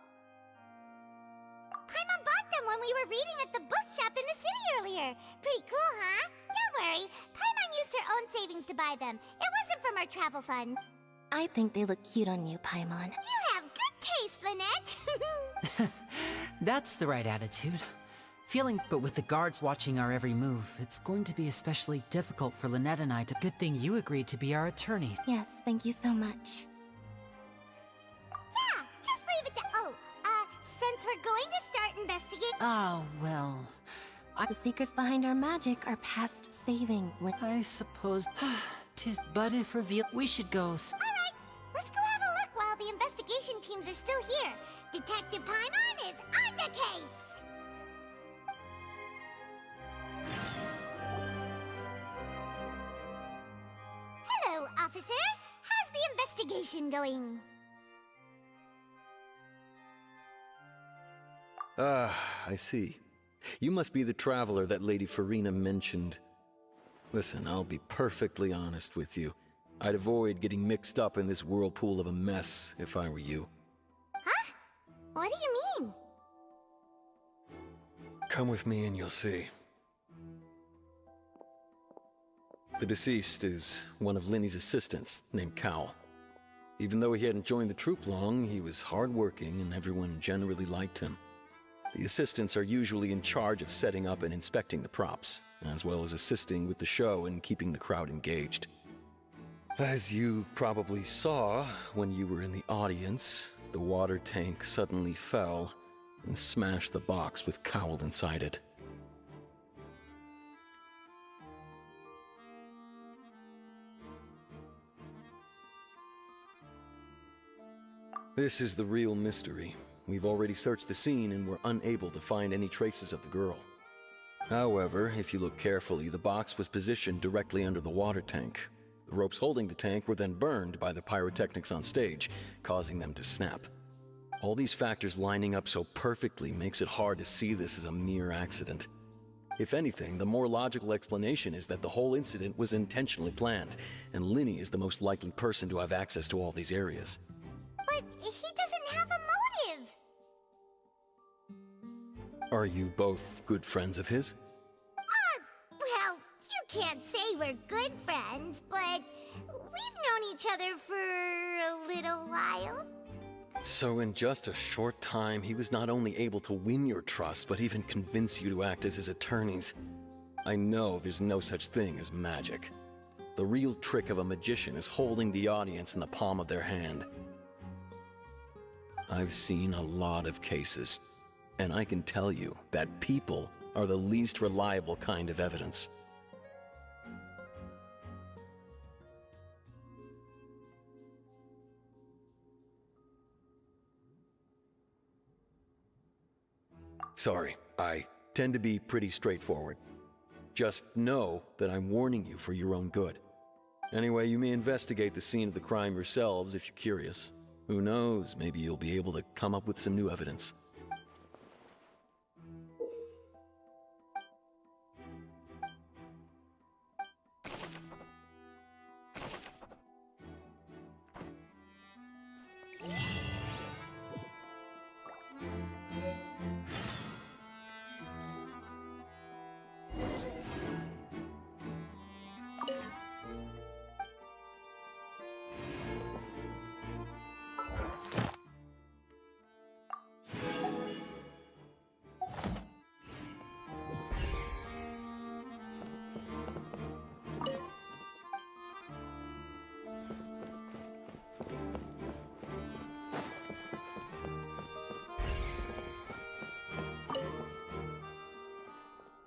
Paimon bought them when we were reading at the bookshop in the city earlier. Pretty cool, huh? Don't worry, Paimon used her own savings to buy them. It wasn't from our travel fund. I think they look cute on you, Paimon. You have good taste, Lynette. That's the right attitude. But with the guards watching our every move, it's going to be especially difficult for Lynette and I to... Good thing you agreed to be our attorneys. Yes, thank you so much. Yeah, just leave it to... since we're going to start investigating... Oh, well... The secrets behind our magic are past saving. I suppose... But if revealed, we should go... Alright, let's go have a look while the investigation teams are still here. Detective Paimon is on the case! Hello, officer. How's the investigation going? Ah, I see. You must be the traveler that Lady Farina mentioned. Listen, I'll be perfectly honest with you. I'd avoid getting mixed up in this whirlpool of a mess if I were you. Huh? What do you mean? Come with me and you'll see. The deceased is one of Linny's assistants, named Cal. Even though he hadn't joined the troupe long, he was hardworking and everyone generally liked him. The assistants are usually in charge of setting up and inspecting the props, as well as assisting with the show and keeping the crowd engaged. As you probably saw when you were in the audience, the water tank suddenly fell and smashed the box with Cowl inside it. This is the real mystery. We've already searched the scene and were unable to find any traces of the girl. However, if you look carefully, the box was positioned directly under the water tank. The ropes holding the tank were then burned by the pyrotechnics on stage, causing them to snap. All these factors lining up so perfectly makes it hard to see this as a mere accident. If anything, the more logical explanation is that the whole incident was intentionally planned, and Linny is the most likely person to have access to all these areas. But he doesn't have a motive! Are you both good friends of his? Well, you can't say we're good friends, but we've known each other for a little while. So in just a short time, he was not only able to win your trust, but even convince you to act as his attorneys. I know there's no such thing as magic. The real trick of a magician is holding the audience in the palm of their hand. I've seen a lot of cases, and I can tell you that people are the least reliable kind of evidence. Sorry, I tend to be pretty straightforward. Just know that I'm warning you for your own good. Anyway, you may investigate the scene of the crime yourselves if you're curious. Who knows, maybe you'll be able to come up with some new evidence.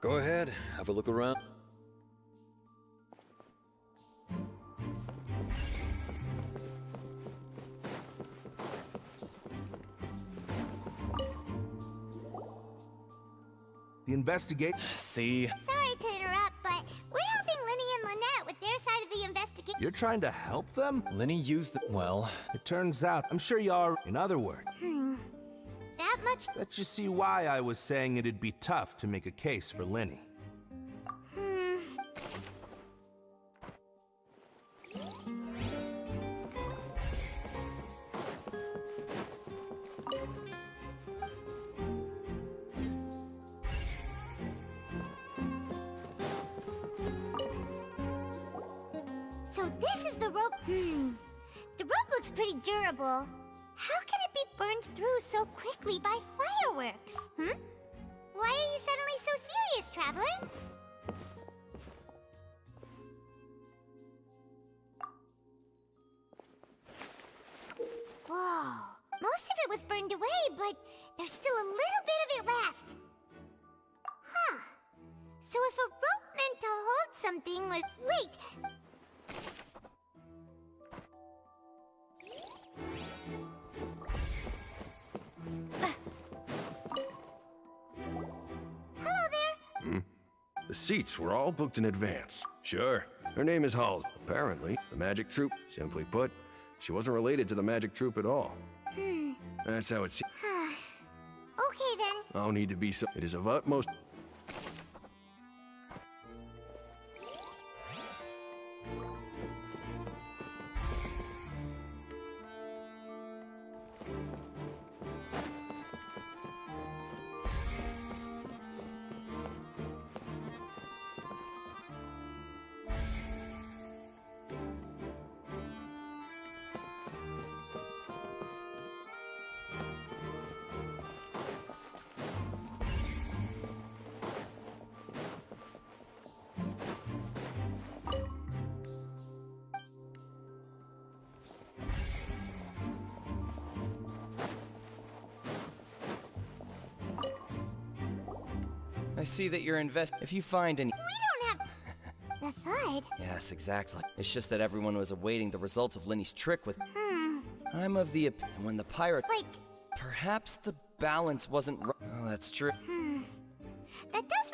Go ahead, have a look around. The investigate. See? Sorry to interrupt, but we're helping Linny and Lynette with their side of the investigation. You're trying to help them? Linny used the... Well... It turns out, I'm sure you are... In other words... That much... Let you see why I was saying it'd be tough to make a case for Linny. So this is the rope... The rope looks pretty durable. How can it be burned through so quickly by fireworks? Why are you suddenly so serious, Traveler? Whoa. Most of it was burned away, but there's still a little bit of it left. Huh. So if a rope meant to hold something was... Wait! Hello there! The seats were all booked in advance. Sure. Her name is Halls. Apparently, the magic troupe. Simply put, she wasn't related to the magic troupe at all. That's how it seems. Okay then. No need to be so. It is of utmost. I see that you're if you find any... We don't have... The FUD? Yes, exactly. It's just that everyone was awaiting the results of Lenny's trick with... I'm of the when the pirate... Wait. Perhaps the balance wasn't Oh, that's true. That does...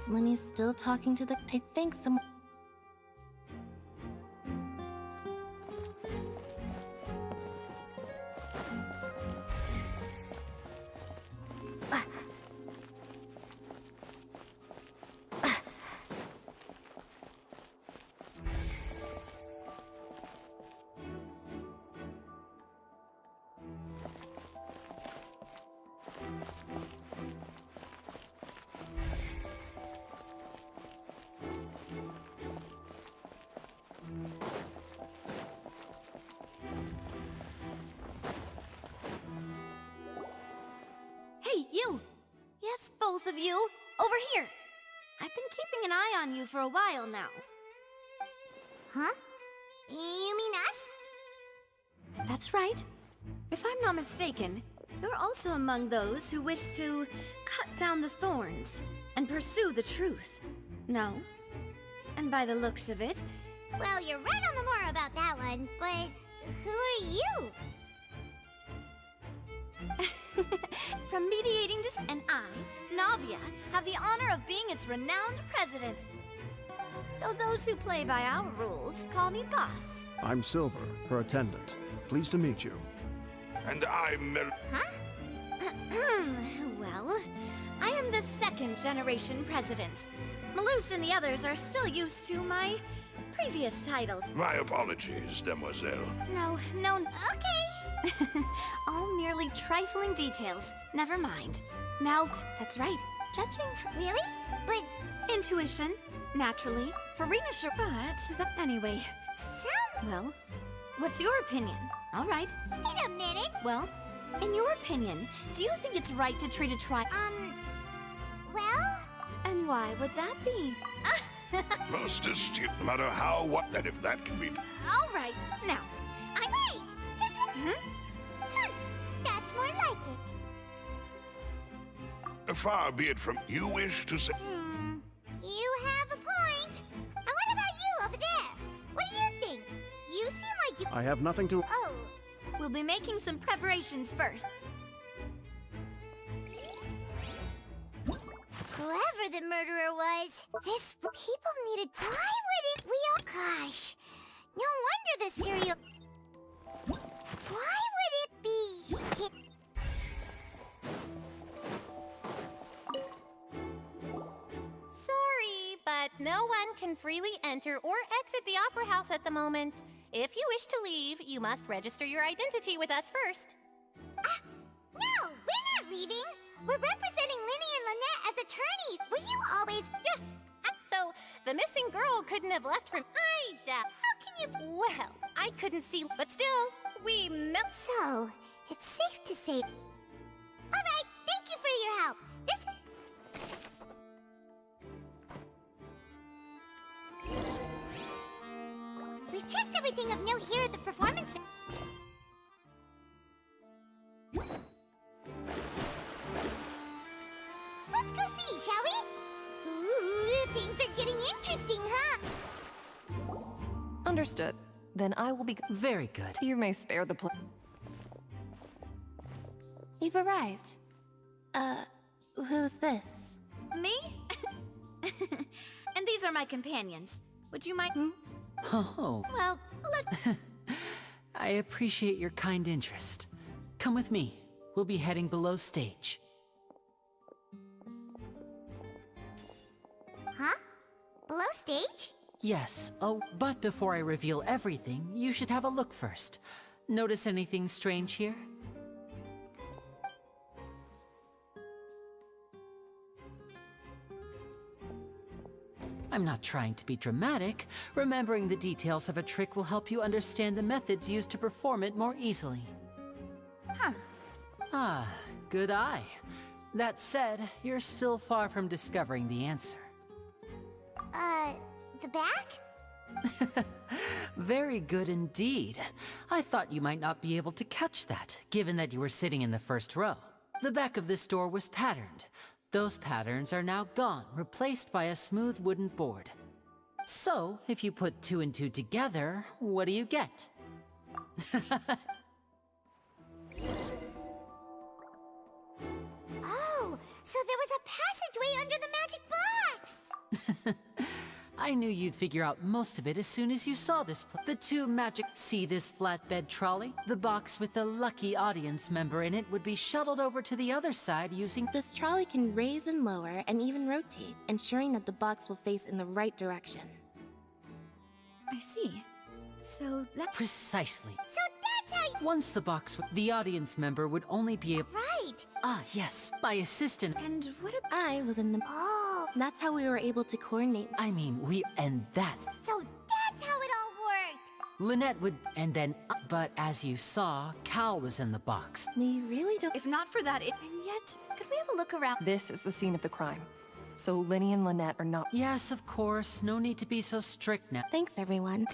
Lenny's still talking to the... I think some... Hey, you! Yes, both of you! Over here! I've been keeping an eye on you for a while now. Huh? You mean us? That's right. If I'm not mistaken, you're also among those who wish to cut down the thorns and pursue the truth. No? And by the looks of it... Well, you're right on the more about that one, but who are you? From mediating and I, Navia, have the honor of being its renowned president. Though those who play by our rules call me boss. I'm Silver, her attendant. Pleased to meet you. And I'm Mel... Huh? Well, I am the second generation president. Malus and the others are still used to my previous title. My apologies, demoiselle. No. Okay. All merely trifling details. Never mind. Now, that's right. Judging from... Really? But... Intuition. Naturally. Farina sure... But... Anyway. Well, what's your opinion? All right. Wait a minute. Well, in your opinion, do you think it's right to treat a well? And why would that be? Most esteemed, no matter how, what, and if that can be... All right. Now, Wait! That's more like it. Far be it from you wish to say... You have a point. And what about you over there? What do you think? You seem like you... I have nothing to... Oh. We'll be making some preparations first. Whoever the murderer was, people needed... Why would it... We all... Gosh. No wonder the serial... Why would it be... Sorry, but no one can freely enter or exit the Opera House at the moment. If you wish to leave, you must register your identity with us first. not leaving. We're representing Linny and Lynette as attorneys. Were you always... Yes. So, the missing girl couldn't have left from Ida. How can you... Well, I couldn't see, but still, we met. So, it's safe to say... Alright, thank you for your help. We've checked everything of note here at the performance... Let's go see, shall we? Ooh, things are getting interesting, huh? Understood. Then I will be... Very good. You may spare the You've arrived. Who's this? Me? And these are my companions. Would you mind? Oh. Well, I appreciate your kind interest. Come with me. We'll be heading below stage. Huh? Below stage? Yes. Oh, but before I reveal everything, you should have a look first. Notice anything strange here? I'm not trying to be dramatic. Remembering the details of a trick will help you understand the methods used to perform it more easily. Huh. Ah, good eye. That said, you're still far from discovering the answer. The back? Very good indeed. I thought you might not be able to catch that, given that you were sitting in the first row. The back of this door was patterned. Those patterns are now gone, replaced by a smooth wooden board. So, if you put 2 and 2 together, what do you get? Oh, so there was a passageway under the magic box! I knew you'd figure out most of it as soon as you saw this the 2 magic... See this flatbed trolley? The box with the lucky audience member in it would be shuttled over to the other side using... This trolley can raise and lower and even rotate, ensuring that the box will face in the right direction. I see. So that... Precisely. So that's how you... Once the box... The audience member would only be able... Right! Ah, yes. My assistant... And what about... I was in the... Oh! That's how we were able to coordinate. I mean, and that... So that's how it all worked! Lynette would... And then... But as you saw, Cal was in the box. We really don't... If not for that, And yet, could we have a look around? This is the scene of the crime. So Linny and Lynette are not... Yes, of course. No need to be so strict now. Thanks, everyone.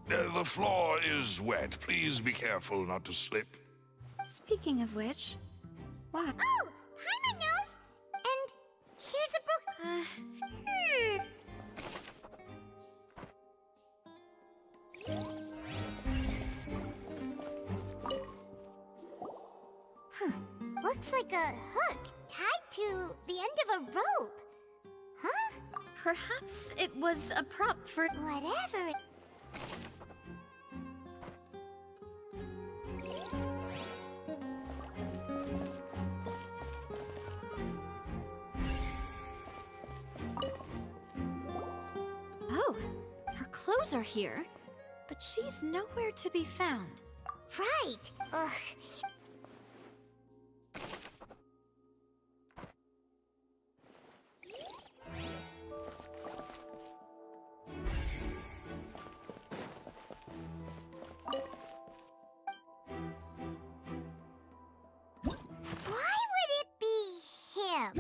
The floor is wet. Please be careful not to slip. Speaking of which... Wow. Oh! Paimon knows! And here's a book... Looks like a hook tied to the end of a rope. Huh? Perhaps it was a prop for... Whatever. Oh, her clothes are here, but she's nowhere to be found. Right. Ugh. Why would it be him?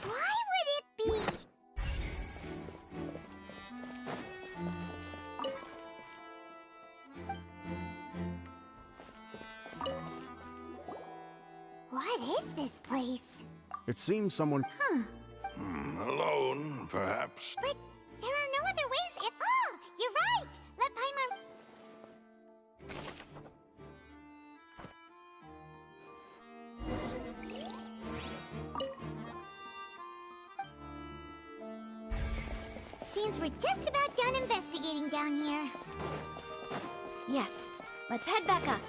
Why would it be? What is this place? It seems someone... Alone, perhaps. But there are no other ways in... Oh, you're right! Let Paimon... Seems we're just about done investigating down here. Yes, let's head back up.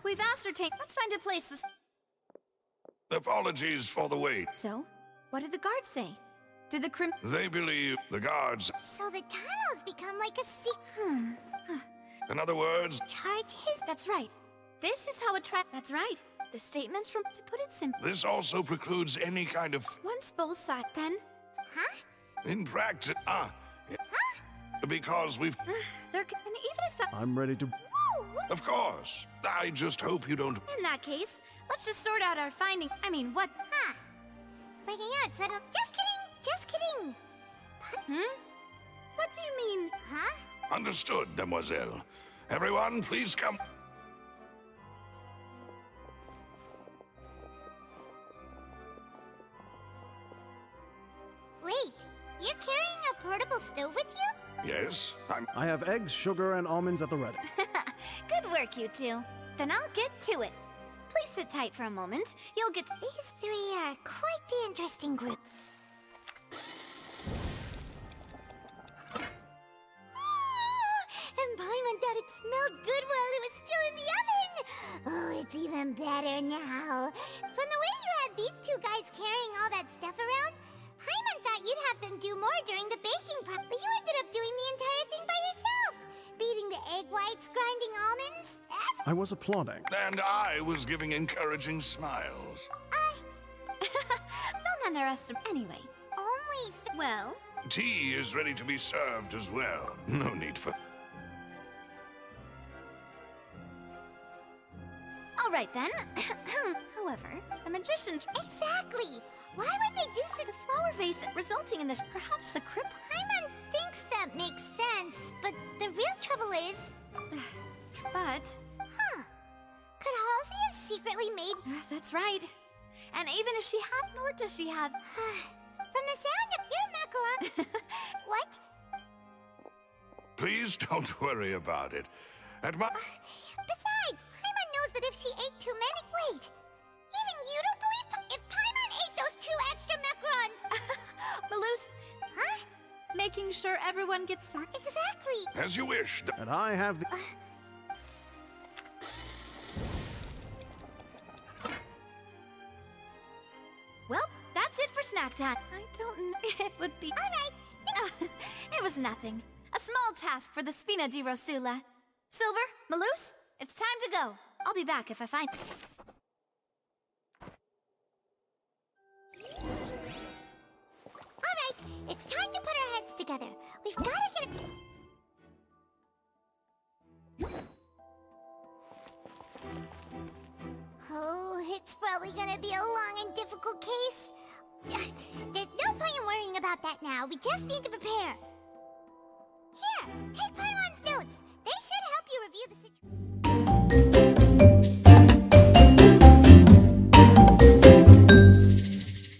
we've ascertained. Let's find a place to... Apologies for the wait. So, what did the guards say? Did the crim... They believe the guards. So the tunnels become like a secret. In other words, Charge his. That's right. This is how That's right. The statements from... To put it simply... this also precludes any kind of... Once both sides... Then... Huh? In practice, because we've... And even if that... I'm ready to... Whoa! Of course. I just hope you don't... In that case, let's just sort out our finding. I mean, what... Huh. Breaking out, settle. Just kidding! Just kidding! What do you mean? Huh? Understood, demoiselle. Everyone, please come... Wait, you're carrying a portable stove with you? Yes, I have eggs, sugar, and almonds at the ready. Good work, you two. Then I'll get to it. Please sit tight for a moment. You'll get... These three are quite the interesting group. And Paimon thought it smelled good while it was still in the oven. Oh, it's even better now. From the way you had these two guys carrying all that stuff around, Paimon thought you'd have them do more during the baking part, but you ended up doing the entire thing by yourself. Beating the egg whites, grinding almonds. I was applauding. And I was giving encouraging smiles. Don't underestimate... Anyway. Only... Well... Tea is ready to be served as well. No need for... All right, then. However, the magician... Exactly! Why would they do so? The flower vase resulting in this... Perhaps the crypt... Paimon thinks that makes sense, but the real trouble is... But... Huh. Could Halsey have secretly made... That's right. And even if she had... Nor does she have... From the sound of your macaron... What? Please don't worry about it. At my... Besides, Paimon knows that if she ate too many... Wait! Even you don't believe... If Paimon ate those 2 extra macarons... Malus... Huh? Making sure everyone gets through... Exactly! As you wish. And I have the... Well, that's it for snack time. I don't know. It would be... All right. It was nothing. A small task for the Spina di Rosula. Silver, Malus, it's time to go. I'll be back if I find... All right, it's time to put our heads together. We've got to get a... Oh, it's probably gonna be a long and difficult case. There's no point in worrying about that now. We just need to prepare. Here, take Paimon